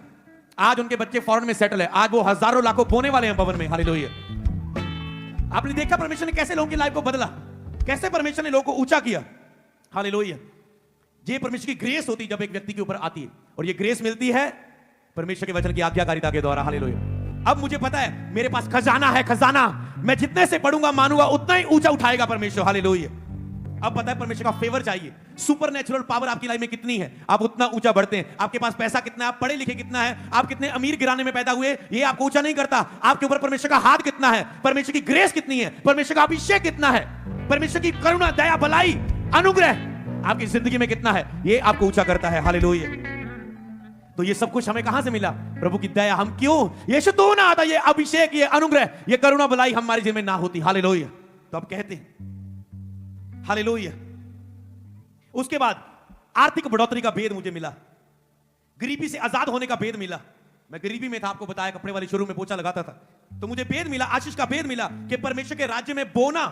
[SPEAKER 1] आज उनके बच्चे फॉरेन में सेटल है, आज वो हजारों लाखों बोने वाले हैं भवन में। हालेलुया। आपने देखा परमेश्वर ने कैसे लोगों की लाइफ को बदला, कैसे परमेश्वर ने लोगों को ऊंचा किया। हालेलुया। ये परमेश्वर की ग्रेस होती है जब एक व्यक्ति के ऊपर आती है, और ये ग्रेस मिलती है परमेश्वर के वचन की आज्ञाकारिता के द्वारा। हालेलुया। अब मुझे पता है मेरे पास खजाना है, खजाना मैं जितने से पढ़ूंगा मानूंगा उतना ही ऊंचा उठाएगा परमेश्वर। हालेलुया। अब पता है परमेश्वर का फेवर चाहिए, सुपरनेचुरल पावर आपकी लाइफ में कितनी है, आप उतना ऊंचा बढ़ते हैं। आपके पास पैसा कितना है, आप पढ़े लिखे कितना है, आप कितने अमीर गिराने में पैदा हुए, ये आपको ऊंचा नहीं करता। आपके ऊपर परमेश्वर का हाथ कितना है, परमेश्वर की ग्रेस कितनी है, परमेश्वर का अभिषेक कितना है, परमेश्वर की करुणा, दया, भलाई, अनुग्रह आपकी जिंदगी में कितना है, ये आपको ऊंचा करता है। हालेलुया। तो ये सब कुछ हमें कहां से मिला? प्रभु की दया। हम क्यों, यीशु तो ना आता, ये अभिषेक, ये अनुग्रह, ये करुणा, भलाई हमारे जीवन में ना होती। हालेलुया। तो अब कहते हैं हालेलुया। उसके बाद आर्थिक बढ़ोतरी का भेद मुझे मिला, गरीबी से आजाद होने का भेद मिला। मैं गरीबी में था, आपको बताया, कपड़े वाले शुरू में पोछा लगाता था, तो मुझे भेद मिला, आशीष का भेद मिला कि परमेश्वर के राज्य में बोना।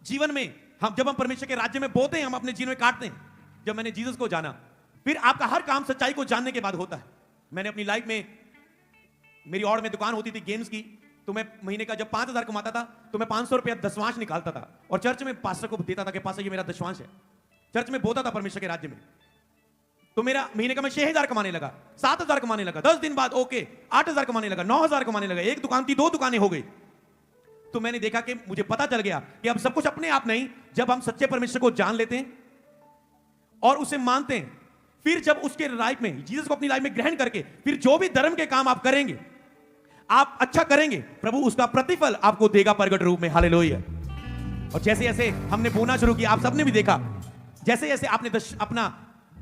[SPEAKER 1] जीवन में जब हम परमेश्वर के राज्य में बोते हैं, हम अपने जीवन में काटते हैं। जब मैंने जीसस को जाना, फिर आपका हर काम सच्चाई को जानने के बाद होता है। मैंने अपनी लाइफ में, मेरी और में दुकान होती थी गेम्स की, तो मैं महीने का जब 5,000 कमाता था तो मैं 500 रुपया दशवांश निकालता था और चर्च में पास्टर को देता था कि पास्टर ये मेरा दशवांश है। चर्च में बोता था परमेश्वर के राज्य में, तो मेरा महीने का मैं 6,000 कमाने लगा, 7,000 कमाने लगा, 10 दिन बाद ओके 8,000 कमाने लगा, 9,000 कमाने लगा, एक दुकान थी 2 दुकानें हो गई। तो मैंने देखा कि मुझे पता चल गया कि अब सब कुछ अपने आप नहीं, जब हम सच्चे परमेश्वर को जान लेते हैं और उसे मानते हैं, फिर जब उसके लाइफ में जीसस को अपनी लाइफ में ग्रहण करके फिर जो भी धर्म के काम आप करेंगे, आप अच्छा करेंगे, प्रभु उसका प्रतिफल आपको देगा प्रगट रूप में। हालेलुया। और जैसे जैसे हमने बोना शुरू किया, आप सबने भी देखा, जैसे जैसे आपने अपना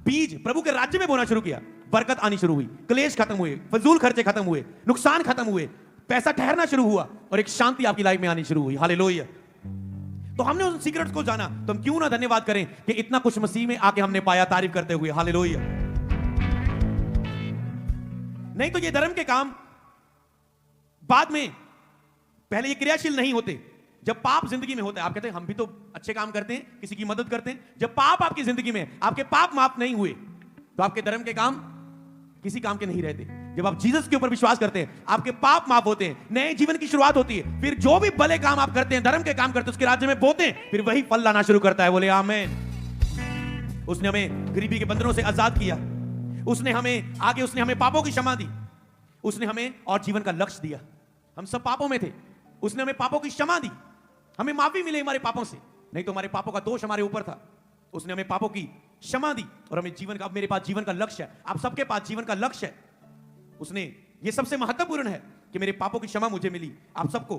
[SPEAKER 1] बीज प्रभु के राज्य में बोना शुरू किया, बरकत आनी शुरू हुई, क्लेश खत्म हुए, फजूल खर्चे खत्म हुए, नुकसान खत्म हुए, पैसा ठहरना शुरू हुआ और एक शांति आपकी लाइफ में आनी शुरू हुई। हालेलुया। तो हमने उन सीक्रेट्स को जाना, तो हम क्यों ना धन्यवाद करें कि इतना कुछ मसीह में आके हमने पाया, तारीफ करते हुए। हालेलुया। नहीं तो ये धर्म के काम बाद में, पहले ये क्रियाशील नहीं होते। जब पाप जिंदगी में होता है, आप कहते हैं हम भी तो अच्छे काम करते हैं, किसी की मदद करते हैं। जब पाप आपकी जिंदगी में, आपके पाप माफ नहीं हुए, तो आपके धर्म के काम किसी काम के नहीं रहते। जब आप जीसस के ऊपर विश्वास करते हैं, आपके पाप माफ होते हैं, नए जीवन की शुरुआत होती है, फिर जो भी भले काम आप करते हैं, धर्म के काम करते हैं, उसके राज्य में बोते हैं, फिर वही फल लाना शुरू करता है। बोले आमीन। उसने हमें गरीबी के बंधनों से आजाद किया, उसने हमें पापों की क्षमा दी, उसने हमें और जीवन का लक्ष्य दिया। हम सब पापों में थे, उसने हमें पापों की क्षमा दी, हमें माफी मिली हमारे पापों से, नहीं तो हमारे पापों का दोष हमारे ऊपर था। उसने हमें पापों की क्षमा दी और हमें जीवन का, अब मेरे पास जीवन का लक्ष्य है, आप सबके पास जीवन का लक्ष्य है। उसने, ये सबसे महत्वपूर्ण है कि मेरे पापों की क्षमा मुझे मिली, आप सबको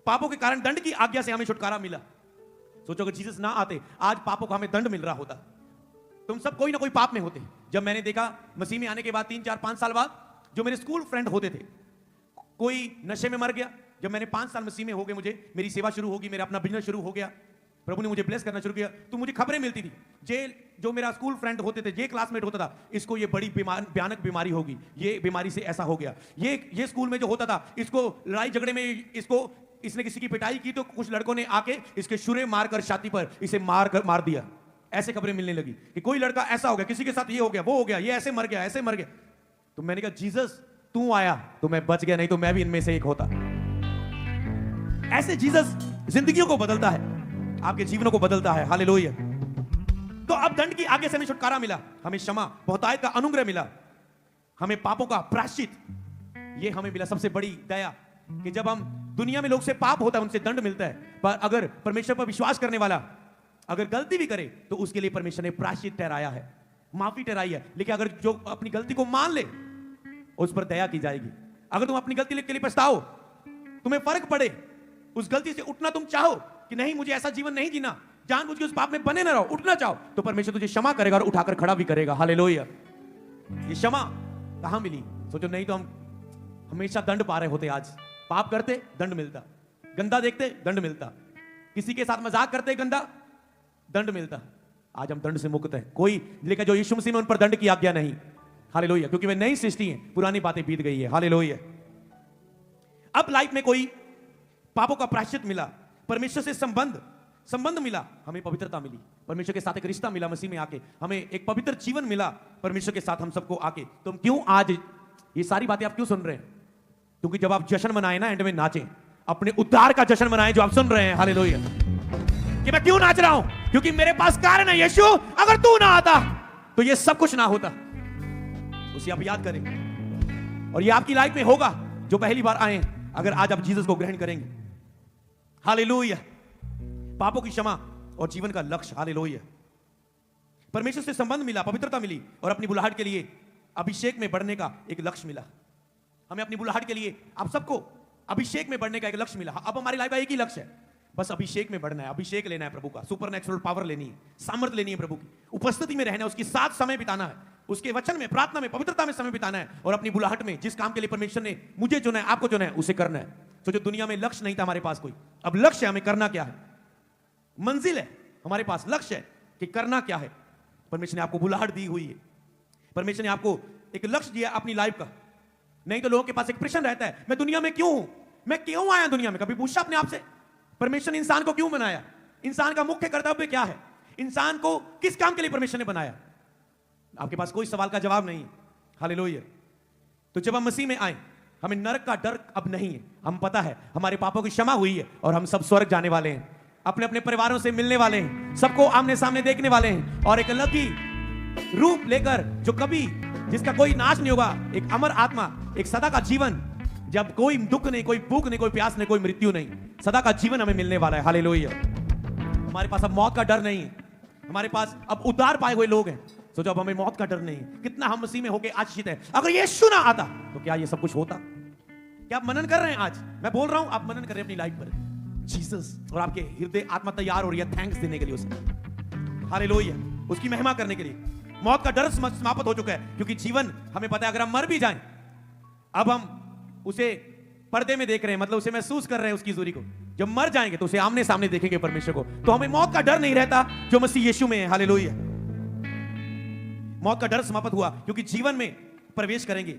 [SPEAKER 1] पापों के कारण दंड की आज्ञा से हमें छुटकारा मिला। सोचो अगर जीसस ना आते, आज पापों का हमें दंड मिल रहा होता, तुम सब कोई ना कोई पाप में होते। जब मैंने देखा मसीह में आने के बाद 3, 4, 5 साल बाद, जो मेरे स्कूल फ्रेंड होते थे, कोई नशे में मर गया। जब मैंने 5 साल मसीह में हो गए, मुझे मेरी सेवा शुरू होगी, मेरा अपना बिजनेस शुरू हो गया, प्रभु ने मुझे ब्लेस करना शुरू किया, तो मुझे खबरें मिलती थी, जो मेरा स्कूल फ्रेंड होते थे, क्लासमेट होता था, इसको ये बड़ी भयानक बीमारी होगी, ये बीमारी से ऐसा हो गया, ये स्कूल में जो होता था, इसको लड़ाई झगड़े में इसने किसी की पिटाई की तो कुछ लड़कों ने आके इसके शुरे मारकर छाती पर इसे मार दिया। ऐसे खबरें मिलने लगी कि कोई लड़का ऐसा हो गया, किसी के साथ ये हो गया, वो हो गया, ये ऐसे मर गया, ऐसे मर गया। तो मैंने कहा जीसस तू आया तो मैं बच गया, नहीं तो मैं भी इनमें से एक होता। ऐसे जीसस जिंदगियों को बदलता है, आपके जीवनों को बदलता है। हालेलुया। तो अब दंड की आगे से हमें छुटकारा मिला, हमें क्षमा, बहुतायत का अनुग्रह मिला, हमें पापों का प्रायश्चित, ये हमें मिला। सबसे बड़ी दया कि जब हम दुनिया में लोग से पाप होता है, उनसे दंड मिलता है, पर अगर परमेश्वर पर विश्वास करने वाला अगर गलती भी करे तो उसके लिए परमेश्वर ने प्रायश्चित ठहराया है, माफी ठहराई है। लेकिन अगर जो अपनी गलती को मान ले, उस पर दया की जाएगी। अगर तुम अपनी गलती के लिए पछताओ, तुम्हें फर्क पड़े, उस गलती से उठना तुम चाहो कि नहीं मुझे ऐसा जीवन नहीं जीना, जानबूझ के उस पाप में बने न रहो, उठना चाहो, तो परमेश्वर तुझे क्षमा करेगा और उठाकर खड़ा भी करेगा। हालेलुया। ये क्षमा कहां मिली? सोचो नहीं तो हम हमेशा दंड पा रहे होते। आज पाप करते दंड मिलता, गंदा देखते दंड मिलता, किसी के साथ मजाक करते गंदा दंड मिलता। आज हम दंड से मुक्त हैं। कोई लेकिन जो यीशु मसीह में उन पर दंड की आज्ञा नहीं। हालेलुया, क्योंकि वे नई सृष्टि है, पुरानी बातें बीत गई है। हालेलुया। अब लाइफ में कोई पापों का प्रायश्चित मिला, परमेश्वर से संबंध मिला, हमें पवित्रता मिली, परमेश्वर के साथ एक रिश्ता मिला मसीह में आके, हमें एक पवित्र जीवन मिला परमेश्वर के साथ हम सबको आके। तो हम क्यों आज ये सारी बातें आप क्यों सुन रहे हैं? क्योंकि जब आप जश्न मनाए ना, एंड में नाचें, अपने उद्धार का जश्न मनाएं जो आप सुन रहे हैं। हालेलुया। कि मैं क्यों नाच रहा हूं? क्योंकि मेरे पास कारण है यीशु, अगर तू ना आता तो ये सब कुछ ना होता। उसे आप याद करें और ये आपकी लाइफ में होगा जो पहली बार आए अगर आज आप जीसस को ग्रहण करेंगे। हालेलुया। पापों की क्षमा और जीवन का लक्ष्य। हालेलुया। परमेश्वर से संबंध मिला, पवित्रता मिली और अपनी बुलाहट के लिए अभिषेक में बढ़ने का एक लक्ष्य मिला। हमें अपनी बुलाहट के लिए आप सबको अभिषेक में बढ़ने का एक लक्ष्य मिला। अब हमारी लाइफ का एक ही लक्ष्य है, बस अभिषेक में बढ़ना है, अभिषेक लेना है प्रभु का, सुपरनेचुरल पावर लेनी है, सामर्थ लेनी है, प्रभु की उपस्थिति में रहना है, उसके साथ समय बिताना है, उसके वचन में, प्रार्थना में, पवित्रता में समय बिताना है और अपनी बुलाहट में जिस काम के लिए परमेश्वर ने मुझे चुना है, आपको चुना है, उसे करना है। तो जो दुनिया में लक्ष्य नहीं था हमारे पास कोई, अब लक्ष्य है, हमें करना क्या है, मंजिल है हमारे पास, लक्ष्य है कि करना क्या है। परमेश्वर ने आपको बुलाहट दी हुई है, परमेश्वर ने आपको एक लक्ष्य दिया अपनी लाइफ का। नहीं तो लोगों के पास एक प्रश्न रहता है, मैं दुनिया में क्यों हूं, मैं क्यों आया दुनिया में? कभी पूछा अपने आप से परमेश्वर ने इंसान को क्यों बनाया? इंसान का मुख्य कर्तव्य क्या है? इंसान को किस काम के लिए परमेश्वर ने बनाया? आपके पास कोई सवाल का जवाब नहीं है। हालेलुया। तो जब हम मसीह में आए, हमें नरक का डर अब नहीं है। हम पता है हमारे पापों की क्षमा हुई है और हम सब स्वर्ग जाने वाले हैं, अपने अपने परिवारों से मिलने वाले हैं, सबको आमने सामने देखने वाले हैं और एक अलग ही रूप लेकर जो कभी, जिसका कोई नाश नहीं होगा, एक अमर आत्मा, एक सदा का जीवन, जब कोई दुख नहीं, कोई भूख नहीं, कोई प्यास नहीं, कोई मृत्यु नहीं, सदा का जीवन हमें मिलने वाला है। हालेलुया। हमारे पास अब मौत का डर नहीं है, हमारे पास अब उद्धार पाए हुए लोग हैं। सोचो अब हमें मौत का डर नहीं है, कितना हम मसीह में होके आशीषित है। अगर यीशु ना आता तो क्या ये सब कुछ होता? क्या आप मनन कर रहे हैं? आज मैं बोल रहा हूं, आप मनन कर रहे हैं अपनी लाइफ पर जीसस, और आपके हृदय आत्मा तैयार हो रही है थैंक्स देने के लिए उसको। हालेलुया। उसकी महिमा करने के लिए। मौत का डर समाप्त हो चुका है, क्योंकि जीवन हमें पता है अगर हम मर भी जाएं, अब हम उसे पर्दे में देख रहे हैं, मतलब उसे महसूस कर रहे हैं उसकी दूरी को। जब मर जाएंगे तो उसे आमने सामने देखेंगे परमेश्वर को, तो हमें मौत का डर नहीं रहता जो मसीह यीशु में है। हालेलुया। मौत का डर समाप्त हुआ क्योंकि जीवन में प्रवेश करेंगे,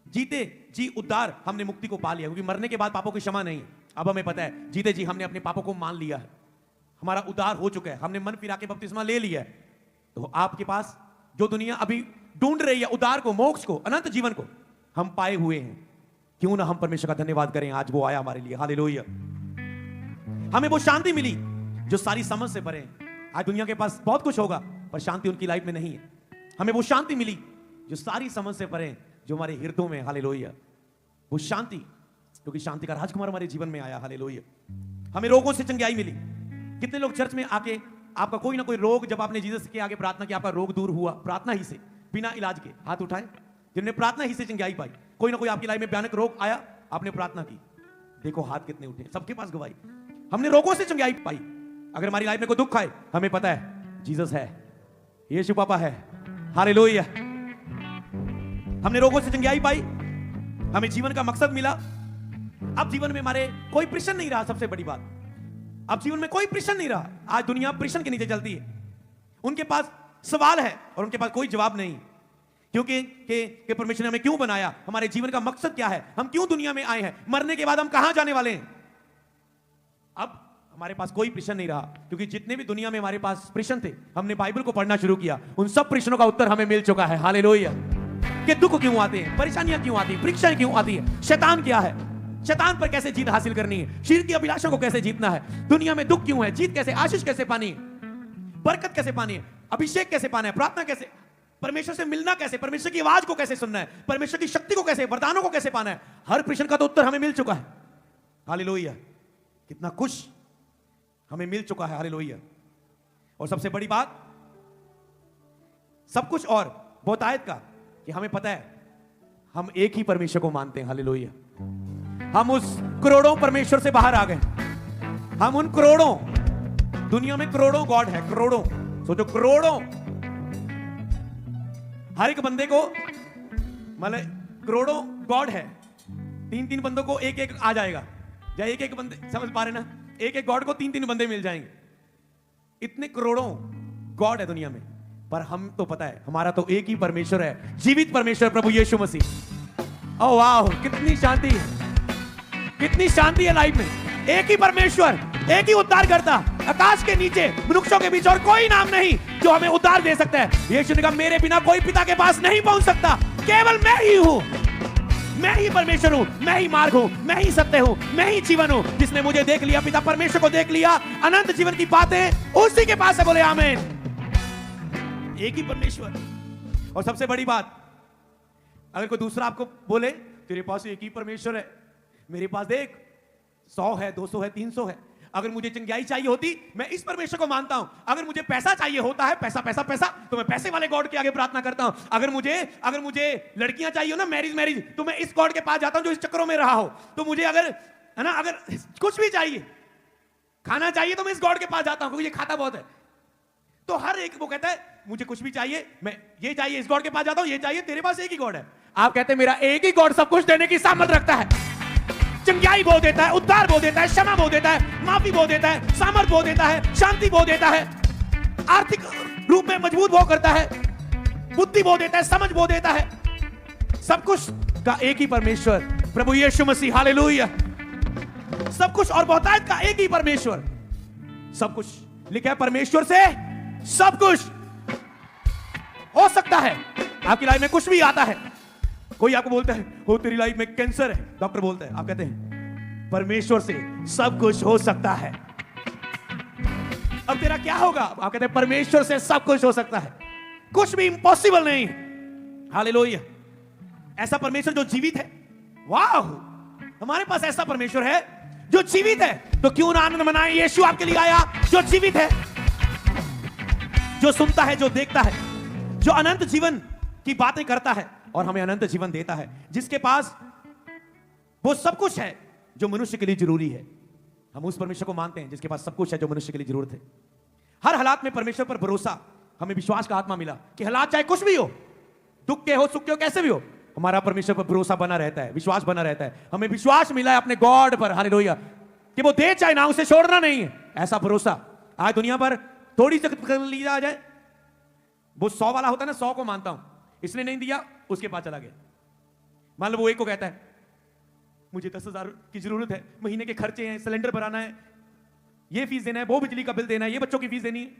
[SPEAKER 1] जीते जी उद्धार, हमने मुक्ति को पा लिया, क्योंकि मरने के बाद पापों की क्षमा नहीं है। अब हमें पता है जीते जी हमने अपने पापों को मान लिया है, हमारा उद्धार हो चुका है, हमने मन फिरा के बपतिस्मा ले लिया है। तो आपके पास जो दुनिया अभी ढूंढ रही है उद्धार को, मोक्ष को, अनंत जीवन को, हम पाए हुए हैं। क्यों ना हम परमेश्वर का धन्यवाद करें, आज वो आया हमारे लिए। हालेलुया। हमें वो शांति मिली जो सारी समझ से परे है। आज दुनिया के पास बहुत कुछ होगा पर शांति उनकी लाइफ में नहीं है। हमें वो शांति मिली जो सारी समझ से परे है, जो हमारे हृदयों में। हालेलुया। वो शांति, क्योंकि शांति का राजकुमार हमारे जीवन में आया। हालेलुया। हमें रोगों से चंगाई मिली। कितने लोग चर्च में आके, आपका कोई ना कोई रोग, जब आपने जीसस के आगे प्रार्थना की, आपका रोग दूर हुआ प्रार्थना ही से, बिना इलाज के? हाथ उठाए जिन्होंने प्रार्थना ही से चंगाई पाई। कोई ना कोई आपकी लाइफ में भयानक रोग आया, आपने प्रार्थना की, देखो हाथ कितने उठे, सबके पास गवाही। हमने रोगों से चंगाई पाई। अगर हमारी लाइफ में कोई दुख आए, हमें पता है जीसस है, यीशु पापा है। हालेलुया। हमने रोगों से चंगाई पाई, हमें जीवन का मकसद मिला। अब जीवन में हमारे कोई प्रश्न नहीं रहा। सबसे बड़ी बात, अब जीवन में कोई प्रश्न नहीं रहा। आज दुनिया प्रश्न के नीचे चलती है, उनके पास सवाल है और उनके पास कोई जवाब नहीं, क्योंकि कि परमेश्वर ने हमें क्यों बनाया, हमारे जीवन का मकसद क्या है, हम क्यों दुनिया में आए हैं, मरने के बाद हम कहां जाने वाले हैं। अब हमारे पास कोई प्रश्न नहीं रहा, क्योंकि जितने भी दुनिया में हमारे पास प्रश्न थे, हमने बाइबल को पढ़ना शुरू किया, उन सब प्रश्नों का उत्तर हमें मिल चुका है। हालेलुया। कि दुख क्यों आते हैं, परेशानियां क्यों आती हैं, परीक्षाएं क्यों आती है, शैतान क्या है, शैतान पर कैसे जीत हासिल करनी है, शरीर की अभिलाषा को कैसे जीतना है, दुनिया में दुख क्यों है, जीत कैसे, आशीष कैसे पानी है, बरकत कैसे पानी है, अभिषेक कैसे पाना है, प्रार्थना कैसे, परमेश्वर से मिलना कैसे, परमेश्वर की आवाज को कैसे सुनना है, परमेश्वर की शक्ति को कैसे, वरदानों को कैसे पाना है, हर प्रश्न का तो उत्तर हमें मिल चुका है। हालेलुया। कितना कुछ हमें मिल चुका है। हालेलुया। और सबसे बड़ी बात, सब कुछ और बहुतायत का, कि हमें पता है हम एक ही परमेश्वर को मानते हैं। हालेलुया। हम उस करोड़ों परमेश्वर से बाहर आ गए। हम उन करोड़ों, दुनिया में करोड़ों गॉड है, करोड़ों, सोचो करोड़ों, हर एक बंदे को, मतलब करोड़ों गॉड है, तीन तीन बंदों को एक एक आ जाएगा, या एक एक बंदे, समझ पा रहे ना, एक एक गॉड को तीन तीन बंदे मिल जाएंगे। इतने करोड़ों गॉड है दुनिया में, पर हम तो पता है हमारा तो एक ही परमेश्वर है, जीवित परमेश्वर प्रभु यीशु मसीह। ओह वाह, कितनी शांति है, कितनी शांति है लाइफ में। एक ही परमेश्वर, एक ही उद्धार करता, आकाश के नीचे मनुष्यों के बीच और कोई नाम नहीं जो हमें उद्धार दे सकता है। यीशु ने कहा मेरे बिना कोई पिता के पास नहीं पहुंच सकता, केवल मैं ही हूं, मैं ही परमेश्वर हूं, मैं ही मार्ग हूं, मैं ही सत्य हूं, मैं ही जीवन हूं। जिसने मुझे देख लिया, पिता परमेश्वर को देख लिया, अनंत जीवन की बातें उसी के पास है। बोले आमीन। एक ही परमेश्वर। और सबसे बड़ी बात, अगर कोई दूसरा आपको बोले तेरे पास एक ही परमेश्वर है, मेरे पास देख 100 है, 200 है, 300 है। अगर मुझे चंगाई चाहिए होती, मैं इस परमेश्वर को मानता हूं। अगर मुझे पैसा चाहिए होता है, पैसा पैसा पैसा, तो मैं पैसे वाले गॉड के आगे प्रार्थना करता हूं। अगर मुझे लड़कियां चाहिए हो ना, मैरिज, तो मैं इस गॉड के पास जाता हूं जो इस चक्करों में रहा हो। तो मुझे अगर है ना, अगर कुछ भी चाहिए, खाना चाहिए, तो मैं इस गॉड के पास जाता हूं क्योंकि ये खाता बहुत है। तो हर एक वो कहता है मुझे कुछ भी चाहिए, मैं ये चाहिए, इस गॉड के पास जाता हूं, ये चाहिए। तेरे पास एक ही गॉड है। आप कहते हैं मेरा एक ही गॉड सब कुछ देने की सामर्थ रखता है। चंगाई बो देता है, उद्धार बो देता है, क्षमा बो देता है, माफी बो देता है, सामर्थ बो देता है, शांति बो देता है, आर्थिक रूप में मजबूत वो करता है, बुद्धि बो देता है, समझ बो देता है। सब कुछ का एक ही परमेश्वर प्रभु यीशु मसीह। हालेलुया। सब कुछ और बहुतायत का एक ही परमेश्वर। सब कुछ लिखा है परमेश्वर से सब कुछ हो सकता है। आपकी लाइफ में कुछ भी आता है, कोई आपको बोलता है हो तेरी लाइफ में कैंसर है, डॉक्टर बोलता है, आप कहते हैं परमेश्वर से सब कुछ हो सकता है। अब तेरा क्या होगा? आप कहते हैं परमेश्वर से सब कुछ हो सकता है, कुछ भी इम्पॉसिबल नहीं है। हालेलुया। ऐसा परमेश्वर जो जीवित है, वाह, हमारे पास ऐसा परमेश्वर है जो जीवित है। तो क्यों ना आनंद मनाएं, यीशु आपके लिए आया जो जीवित है, जो सुनता है, जो देखता है, जो अनंत जीवन की बातें करता है और हमें अनंत जीवन देता है, जिसके पास वो सब कुछ है जो मनुष्य के लिए जरूरी है। हम उस परमेश्वर को मानते हैं जिसके पास सब कुछ है जो मनुष्य के लिए जरूरत है। हर हालात में परमेश्वर पर भरोसा, हमें विश्वास का आत्मा मिला कि हालात चाहे कुछ भी हो, दुख के हो, सुख के हो, कैसे भी हो, हमारा परमेश्वर पर भरोसा बना रहता है, विश्वास बना रहता है। हमें विश्वास मिला है अपने गॉड पर, हालेलुया, कि वो दे चाहे ना, उसे छोड़ना नहीं है। ऐसा भरोसा आज दुनिया पर थोड़ी सी कर ली जाए, वो 100 वाला होता है ना, 100 को मानता हूं, इसने नहीं दिया, उसके पास चला गया। मान लो वो एक को कहता है मुझे 10,000 की जरूरत है, महीने के खर्चे हैं, सिलेंडर भराना है, ये फीस देना है, वो बिजली का बिल देना है, ये बच्चों की फीस देनी है,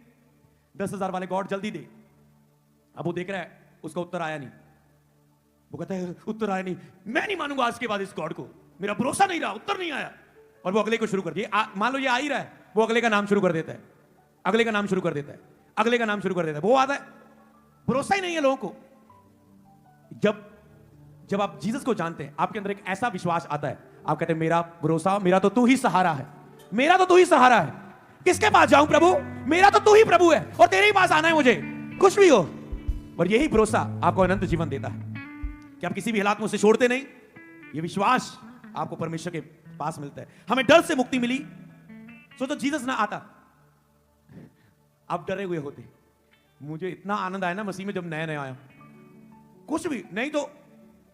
[SPEAKER 1] 10,000 वाले गॉड जल्दी दे। अब वो देख रहा है, उसका उत्तर आया नहीं। वो कहता है उत्तर आया नहीं, मैं नहीं मानूंगा आज के बाद इस गॉड को, मेरा भरोसा नहीं रहा, उत्तर नहीं आया। और वो अगले को शुरू कर दिया। मान लो ये आ ही रहा है, वो अगले का नाम शुरू कर देता है, अगले का नाम शुरू कर देता है, अगले का नाम शुरू कर देता है। वो आता है, भरोसा ही नहीं है लोगों को। जब आप जीसस को जानते हैं, आपके अंदर एक ऐसा विश्वास आता है, आप कहते हैं मेरा भरोसा, मेरा तो तू ही सहारा है, मेरा तो तू ही सहारा है, किसके पास जाऊं प्रभु, मेरा तो तू ही प्रभु है और तेरे ही पास आना है मुझे, कुछ भी हो। और यही भरोसा आपको अनंत जीवन देता है कि आप किसी भी हालात में उसे छोड़ते नहीं। ये विश्वास आपको परमेश्वर के पास मिलता है। हमें डर से मुक्ति मिली। सोचो जीसस ना आता, आप डरे हुए होते। मुझे इतना आनंद आया ना मसीह में जब नया नया आया, कुछ भी नहीं तो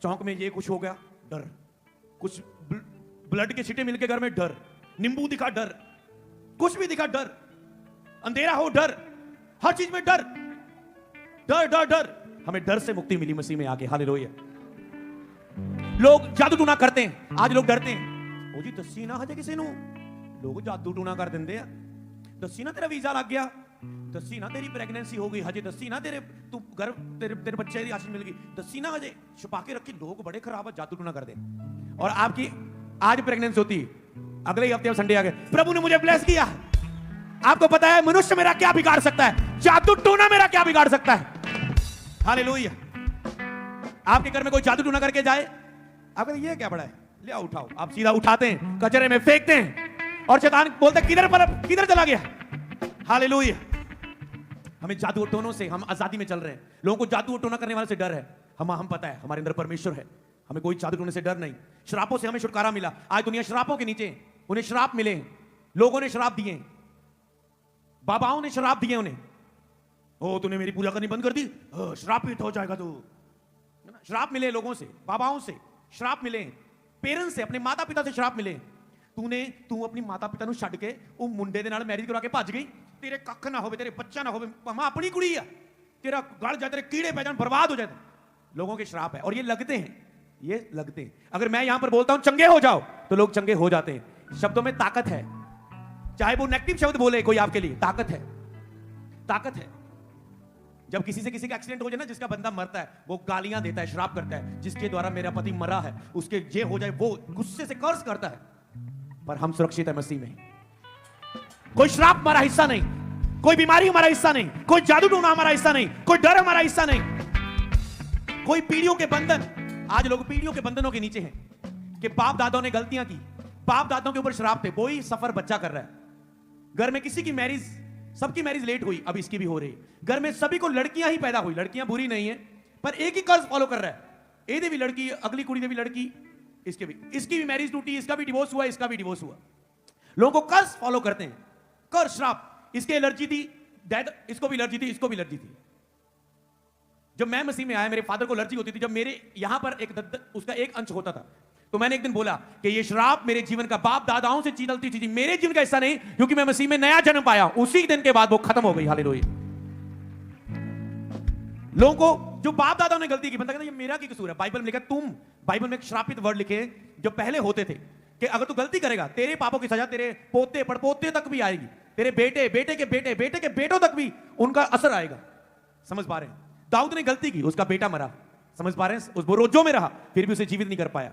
[SPEAKER 1] चौक में ये कुछ हो गया डर, कुछ ब्लड के छींटे मिलके घर में डर, नींबू दिखा डर, कुछ भी दिखा डर, अंधेरा हो डर, हर चीज में डर, डर डर डर। हमें डर से मुक्ति मिली मसीह में आके। हालेलुया। लोग जादू टूना करते हैं, आज लोग डरते हैं, ओ जी दस्सी ना हजे किसी ਨੂੰ, लोग जादू टूना कर ਦਿੰਦੇ ਆ, दस्सी ना तेरा वीजा लग गया, दस्सी ना तेरी प्रेगनेंसी हो गई, हजे दस्सी ना तेरे तू घर तेरे बच्चे की आशीष मिल गई, दस्सी ना हजे, छुपा के रखी। लोग बड़े खराब जादू टूना कर दे। और आपकी आज प्रेगनेंसी होती, अगले ही हफ्ते संडे आ गए, प्रभु ने मुझे ब्लेस किया। आपको पता है मनुष्य मेरा क्या बिगाड़ सकता है, जादू टूना मेरा क्या बिगाड़ सकता है। हालेलुया। आपके घर में कोई जादू टूना करके जाए, आप कहते ये क्या बड़ा है, ले आओ उठाओ, आप सीधा उठाते हैं, कचरे में फेंकते हैं और शैतान बोलता है किधर चला गया। हालेलुया। हमें जादू टोनों से, हम आजादी में चल रहे हैं। लोगों को जादू टोना करने वाले से डर है, हम पता है हमारे अंदर परमेश्वर है, हमें कोई जादू टोने से डर नहीं। श्रापों से हमें छुटकारा मिला। आज दुनिया श्रापों के नीचे, उन्हें श्राप मिले, लोगों ने श्राप दिए, बाबाओं ने श्राप दिए उन्हें, ओ तूने मेरी पूजा करनी बंद कर दी, श्रापित हो जाएगा तू। श्राप मिले लोगों से, बाबाओं से श्राप मिले, पेरेंट्स से, अपने माता पिता से श्राप मिले, तू अपनी माता पिता ਨੂੰ ਛੱਡ ਕੇ ਉਹ ਮੁੰਡੇ ਦੇ ਨਾਲ ਮੈਰਿਜ ਕਰਾ ਕੇ ਭੱਜ ਗਈ, तेरे ਕੱਖ ਨਾ ਹੋਵੇ, तेरे ਬੱਚਾ ਨਾ ਹੋਵੇ, ਮਾਂ अपनी कुड़ी है, तेरा गल जाए, तेरे कीड़े पै जाए, बर्बाद हो जाए। लोगों के श्राप है और ये लगते हैं, ये लगते हैं। अगर मैं यहां पर बोलता हूं चंगे हो जाओ तो लोग चंगे हो जाते हैं। शब्दों में ताकत है, चाहे वो नेगेटिव शब्द बोले कोई आपके लिए, ताकत है, ताकत है। जब किसी से किसी का एक्सीडेंट हो जाए ना, जिसका बंदा मरता है वो गालियां देता है, श्राप करता है, जिसके द्वारा मेरा पति मरा है उसके जे हो जाए, वो गुस्से से कर्ज करता है। पर हम सुरक्षित है मसीह में, कोई श्राप हमारा हिस्सा नहीं, कोई बीमारी हमारा हिस्सा नहीं, कोई जादू टोना हमारा हिस्सा नहीं, कोई डर हमारा हिस्सा नहीं, कोई पीढ़ियों के बंधन। आज लोग पीढ़ियों के बंधनों के नीचे हैं कि बाप दादाओं ने गलतियां की, बाप दादाओं के ऊपर श्राप थे, वही सफर बच्चा कर रहा है। घर में किसी की मैरिज, सबकी मैरिज लेट हुई, अब इसकी भी हो रही है। घर में सभी को लड़कियां ही पैदा हुई, लड़कियां बुरी नहीं है, पर एक ही कर्ज फॉलो कर रहा है, ये भी लड़की, अगली कुड़ी ने भी लड़की, इसकी भी मैरिज टूटी, इसका भी डिवोर्स हुआ, इसका भी डिवोर्स हुआ। लोगों को कर्ज फॉलो करते हैं, कर्ज श्राप। इसके एलर्जी थी, डैड इसको भी एलर्जी थी, इसको भी एलर्जी थी। जब मैं मसीह में आया, मेरे फादर को एलर्जी होती थी, जब मेरे यहां पर उसका एक अंश होता था, तो मैंने एक दिन बोला कि ये श्राप मेरे जीवन का बाप दादाओं से चलती थी, मेरे जीवन का हिस्सा नहीं, क्योंकि मैं मसीह में नया जन्म पाया। उसी दिन के बाद वो खत्म हो गई। हालेलुया। लोगों को जो बाप दादाओं ने गलती की, बंदा कहता ये मेरा की कसूर है। बाइबल में लिखा, बाइबल में एक श्रापित वर्ड लिखे जो पहले होते थे कि अगर तू गलती करेगा, तेरे पापों की सजा तेरे पोते पड़पोते तक भी आएगी, तेरे बेटे, बेटे के बेटे, बेटे के बेटों तक भी उनका असर आएगा। समझ पा रहे हैं? दाऊद ने गलती की, उसका बेटा मरा। समझ पा रहे हैं? उस रोजों में रहा, फिर भी उसे जीवित नहीं कर पाया,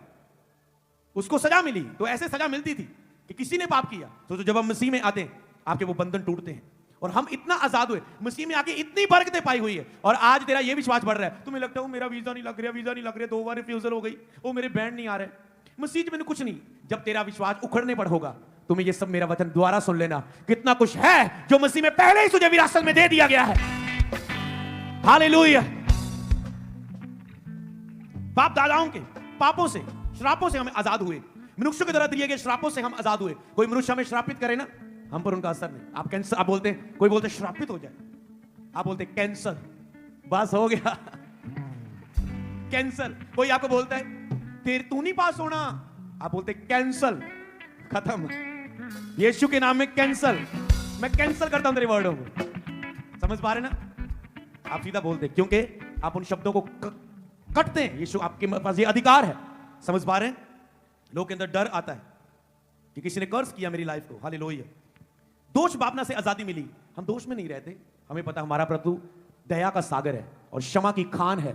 [SPEAKER 1] उसको सजा मिली। तो ऐसे सजा मिलती थी कि किसी ने पाप किया, तो जब हम मसीह में आते हैं, आपके वो बंधन टूटते हैं और हम इतना आजाद हुए, मसीह में आके इतनी बरकतें पाई हुई है। और आज तेरा ये विश्वास बढ़ रहा है, तुम्हें लगता है मेरा वीजा नहीं लग रहा, वीजा नहीं लग रहा, 2 बार रिफ्यूजल हो गई, वो मेरे बैंड नहीं आ रहे, मसीह में कुछ नहीं। जब तेरा विश्वास उखड़ने पर होगा, तुम्हें ये सब मेरा वचन द्वारा सुन लेना, कितना कुछ है जो मसीह में पहले ही तुझे विरासत में दे दिया गया है। हालेलुया। बाप दादाओं के पापों से, श्रापों से हमें आजाद हुए, मनुष्यों के द्वारा दिए गए श्रापों से हम आजाद हुए। कोई मनुष्य हमें श्रापित करे ना, हम पर उनका असर नहीं। आप कैंसर, आप बोलते हैं, कोई बोलते श्रापित हो जाए, आप बोलते कैंसर, बस हो गया कैंसर। कोई आपको बोलता है तेरे तू नहीं पास होना, आप बोलते कैंसल, खत्म। यीशु के नाम में कैंसल, मैं कैंसल करता हूं तेरे वर्डों को। समझ पा रहे ना? आप सीधा बोलते, क्योंकि आप उन शब्दों को कटते हैं। यीशु आपके पास ये अधिकार है। समझ पा रहे हैं? लोग के अंदर डर आता है कि किसी ने कर्ज किया मेरी लाइफ को। हालेलुया। दोष बांटने से आजादी मिली, हम दोष में नहीं रहते। हमें पता हमारा प्रभु दया का सागर है और क्षमा की खान है,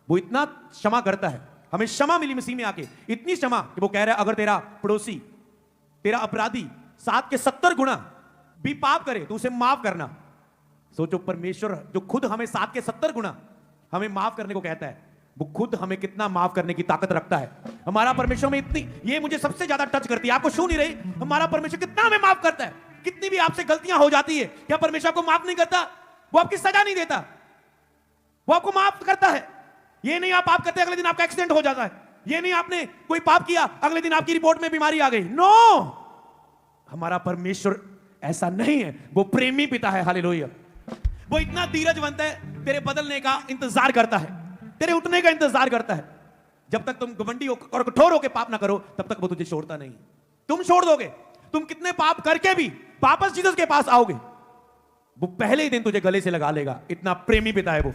[SPEAKER 1] वो इतना क्षमा करता है। हमें क्षमा मिली मसीह में आके, इतनी क्षमा कि वो कह रहा है अगर तेरा पड़ोसी, तेरा अपराधी 7 के 70 गुना भी पाप करे तो उसे माफ करना। सोचो, परमेश्वर जो खुद हमें 7 के 70 गुना हमें माफ करने को कहता है, वो खुद हमें कितना माफ करने की ताकत रखता है। हमारा परमेश्वर में इतनी, ये मुझे सबसे ज्यादा टच करती है। आपको छू नहीं रही, हमारा परमेश्वर कितना हमें माफ करता है। कितनी भी आपसे गलतियां हो जाती है, क्या परमेश्वर आपको माफ नहीं करता? वो आपकी सजा नहीं देता, वो आपको माफ करता है। ये नहीं आप पाप करते अगले दिन आपका एक्सीडेंट हो जाता है, ये नहीं आपने कोई पाप किया अगले दिन आपकी रिपोर्ट में बीमारी आ गई। नो, हमारा परमेश्वर ऐसा नहीं है, वो प्रेमी पिता है। हालेलुया। वो इतना धीरजवंत है, तेरे बदलने का इंतजार करता है, तेरे उठने का इंतजार करता है। जब तक तुम घमंडी और कठोर होकर पाप ना करो, तब तक वो तुझे छोड़ता नहीं। तुम छोड़ दोगे, तुम कितने पाप करके भी वापस जीसस के पास आओगे, वो पहले ही दिन तुझे गले से लगा लेगा। इतना प्रेमी पिता है वो।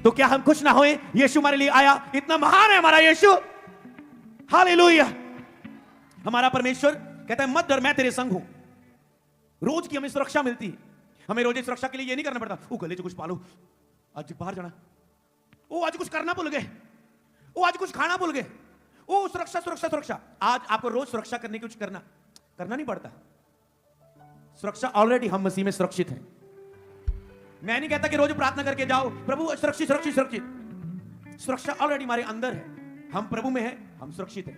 [SPEAKER 1] तो क्या हम खुश ना होए? यीशु हमारे लिए आया, इतना महान है हमारा यीशु। हालेलुया। हमारा परमेश्वर कहता है मत डर, मैं तेरे संग हूं। रोज की हमें सुरक्षा मिलती है। हमें रोज सुरक्षा के लिए ये नहीं करना पड़ता, वो गले से कुछ पालो, आज बाहर जाना, ओ आज कुछ करना भूल गए, ओ आज कुछ खाना भूल गए, ओ सुरक्षा सुरक्षा सुरक्षा। आज आपको रोज सुरक्षा करने की कुछ करना नहीं पड़ता। सुरक्षा ऑलरेडी, हम मसीह में सुरक्षित हैं। मैं नहीं कहता कि रोज प्रार्थना करके जाओ प्रभु सुरक्षित सुरक्षित सुरक्षित। सुरक्षा ऑलरेडी हमारे अंदर है, हम प्रभु में हैं, हम सुरक्षित हैं,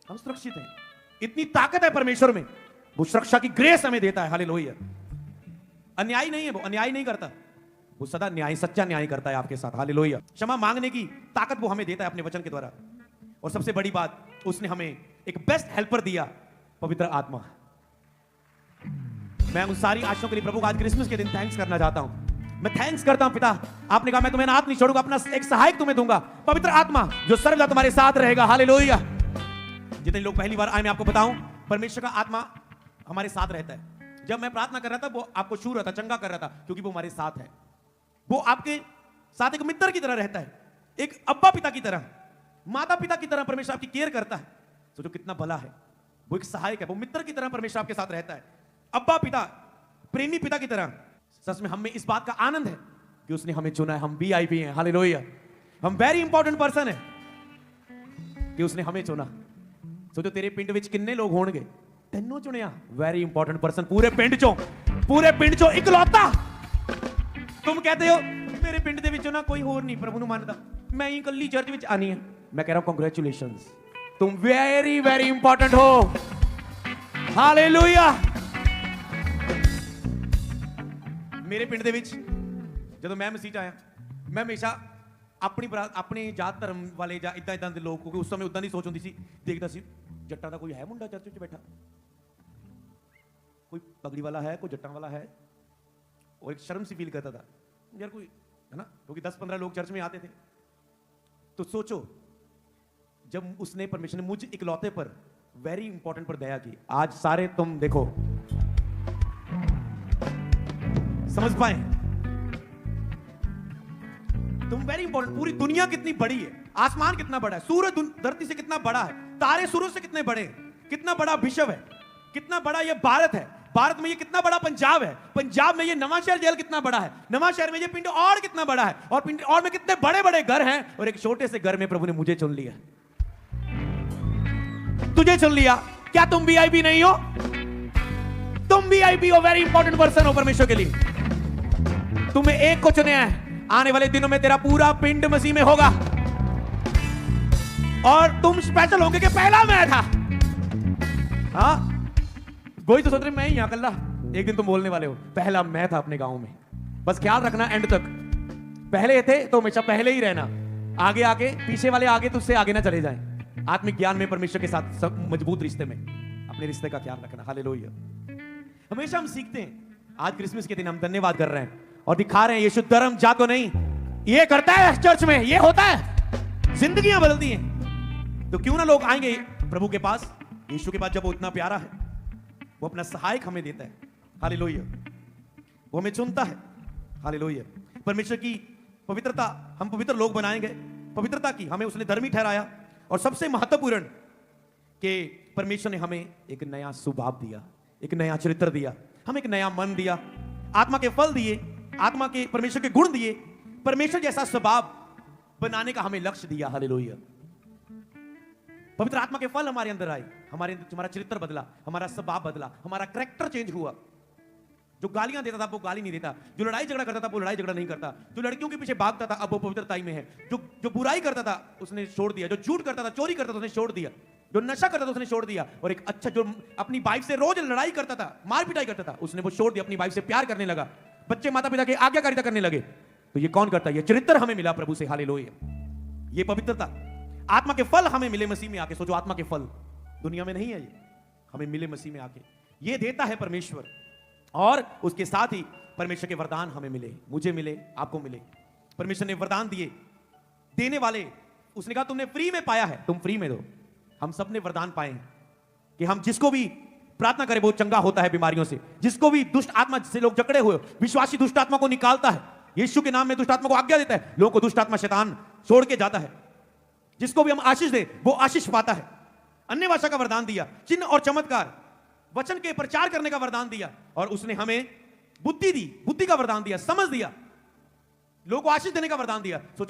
[SPEAKER 1] हम सुरक्षित हैं। इतनी ताकत है परमेश्वर में, वो सुरक्षा की ग्रेस हमें देता है। हालेलुया। अन्याय नहीं है, वो अन्याय नहीं करता, वो सदा न्याय, सच्चा न्याय करता है आपके साथ। हालेलुया। क्षमा मांगने की ताकत वो हमें देता है अपने वचन के द्वारा। और सबसे बड़ी बात, उसने हमें एक बेस्ट हेल्पर दिया, पवित्र आत्मा। मैं उन सारी आशीषों के लिए प्रभु को आज क्रिसमस के दिन थैंक्स करना चाहता हूं। मैं थैंक्स करता हूं पिता, आपने कहा मैं तुम्हें अनाथ नहीं छोड़ूंगा, अपना एक सहायक तुम्हें दूंगा, पवित्र आत्मा जो सर्वदा तुम्हारे साथ रहेगा। हालेलुया। जितने लोग पहली बार आए, मैं आपको बताऊं, परमेश्वर का आत्मा हमारे साथ रहता है। जब मैं प्रार्थना कर रहा था, वो आपको छू रहा था, चंगा कर रहा था, क्योंकि वो हमारे साथ है। वो आपके साथ एक मित्र की तरह रहता है, एक अब्बा पिता की तरह, माता पिता की तरह परमेश्वर आपकी केयर करता है। सोचो कितना भला है। वो एक सहायक है, वो मित्र की तरह परमेश्वर आपके साथ रहता है, अब्बा पिता, प्रेमी पिता की तरह। सच में हमें इस बात का आनंद है कि उसने हमें चुना है। हम वीआईपी हैं, हालेलुया। हम वेरी इंपॉर्टेंट पर्सन है कि उसने हमें चुना। सोचो तेरे पिंड विच किन्ने लोग होंगे, तेनों चुनिया, वेरी इंपॉर्टेंट पर्सन। पूरे पिंड चो इकलौता। तुम कहते हो मेरे पिंड दे विचों ना कोई होर नहीं प्रभु ਨੂੰ ਮੰਨਦਾ, मैं ही कल्ली चर्च विच आनी है। मैं कह रहा हूं कांग्रेचुलेशंस, तुम वेरी वेरी इंपॉर्टेंट हो। हालेलुया। मेरे पिंड दे विच ਜਦੋਂ मैं मसीह च आया, मैं हमेशा अपनी जात धर्म वाले ਜਾਂ ਇਦਾਂ ਦੇ ਲੋਕ, ਕਿਉਂਕਿ ਉਸ ਸਮੇਂ ਉਦਾਂ ਦੀ ਸੋਚ ਹੁੰਦੀ ਸੀ, ਦੇਖਦਾ ਸੀ ਜੱਟਾਂ ਦਾ ਕੋਈ ਹੈ ਮੁੰਡਾ ਚਰਚ ਵਿੱਚ ਬੈਠਾ, कोई पगड़ी वाला है, कोई जट्टा वाला है, और एक शर्म सी फील करता था यार कोई है ना, क्योंकि 10-15 लोग चर्च में आते थे। तो सोचो जब उसने परमेश्वर ने मुझ इकलौते पर वेरी इंपॉर्टेंट पर दया की, आज सारे तुम देखो समझ पाए, तुम वेरी इंपॉर्टेंट। पूरी दुनिया कितनी बड़ी है, आसमान कितना बड़ा है, सूरज धरती से कितना बड़ा है, तारे सूरज से कितने बड़े, कितना बड़ा विश्व है, कितना बड़ा ये भारत है, भारत में ये कितना बड़ा पंजाब है, पंजाब में ये नवांशहर जेल कितना बड़ा है, नवांशहर में ये पिंड और कितना बड़ा है, और पिंड और में कितने बड़े बड़े घर हैं, और एक छोटे से घर में प्रभु ने मुझे चुन लिया, तुझे चुन लिया। क्या तुम वीआईपी नहीं हो? तुम वीआईपी हो, वेरी इंपॉर्टेंट पर्सन हो परमेश्वर के लिए। तुम्हें एक को चुने हैं। आने वाले दिनों में तेरा पूरा पिंड मसीह में होगा, और तुम स्पेशल होंगे कि पहला मैं था। हाँ, वही तो सोच रहे, मैं ही यहां कल्ला। एक दिन तुम बोलने वाले हो पहला मैं था अपने गांव में। बस ख्याल रखना एंड तक, पहले थे तो हमेशा पहले ही रहना, आगे आगे पीछे वाले आगे तो उससे आगे ना चले जाएं। आत्मिक ज्ञान में परमेश्वर के साथ मजबूत रिश्ते में अपने रिश्ते का ख्याल रखना। हालेलुया। हमेशा हम सीखते हैं, आज क्रिसमस के दिन हम धन्यवाद कर रहे हैं और दिखा रहे हैं यीशु धर्म जातो नहीं, ये करता है चर्च में, ये होता है, जिंदगियां बदलती हैं। तो क्यों ना लोग आएंगे प्रभु के पास, यीशु के पास, जब वो इतना प्यारा है, वो अपना सहायक हमें देता है। हालेलुया। वो हमें चुनता है। हालेलुया। परमेश्वर की पवित्रता, हम पवित्र लोग बनाए गए, पवित्रता की हमें उसने धर्मी ठहराया, और सबसे महत्वपूर्ण कि परमेश्वर ने हमें एक नया स्वभाव दिया, एक नया चरित्र दिया, हमें एक नया मन दिया, आत्मा के फल दिए, आत्मा के परमेश्वर के गुण दिए, परमेश्वर जैसा स्वभाव बनाने का हमें लक्ष्य दिया। हालेलुया। पवित्र आत्मा के फल हमारे अंदर आए, हमारा चरित्र बदला, हमारा स्वभाव बदला, हमारा कैरेक्टर चेंज हुआ। जो गालियां देता था वो गाली नहीं देता, जो लड़ाई झगड़ा करता था वो लड़ाई झगड़ा नहीं करता, जो लड़कियों के पीछे भागता था अब वो पवित्रता में है, जो बुराई करता था उसने छोड़ दिया, जो झूठ करता था, चोरी करता था उसने छोड़ दिया, जो नशा करता था उसने छोड़ दिया, और एक अच्छा जो अपनी वाइफ से रोज लड़ाई करता था, मार पिटाई करता था, उसने वो छोड़ दिया, अपनी वाइफ से प्यार करने लगा, बच्चे माता पिता की आज्ञाकारिता करने लगे। तो ये कौन करता है? ये चरित्र हमें मिला प्रभु से। हालेलुया। ये पवित्रता, आत्मा के फल हमें मिले मसीह में आके। सोचो, आत्मा के फल दुनिया में नहीं है, ये हमें मिले मसीह में आके। ये देता है परमेश्वर, और उसके साथ ही परमेश्वर के वरदान हमें मिले, मुझे मिले, आपको मिले। परमेश्वर ने वरदान दिए, देने वाले, उसने कहा तुमने फ्री में पाया है, तुम फ्री में दो। हम सब ने वरदान पाए हैं कि हम जिसको भी प्रार्थना करें वो चंगा होता है बीमारियों से। जिसको भी दुष्ट आत्मा से लोग जकड़े हुए, विश्वासी दुष्ट आत्मा को निकालता है, यीशु के नाम में दुष्ट आत्मा को आज्ञा देता है, लोगों को दुष्ट आत्मा शैतान छोड़ के जाता है। जिसको भी हम आशीष दे वो आशीष पाता है। अन्य भाषा का वरदान दिया, चिन्ह और चमत्कार, वचन के प्रचार करने का वरदान दिया, और उसने हमें बुद्धि दी, बुद्धि का वरदान दिया, समझ दिया, लोगों को आशीष देने का वरदान दिया। सोचो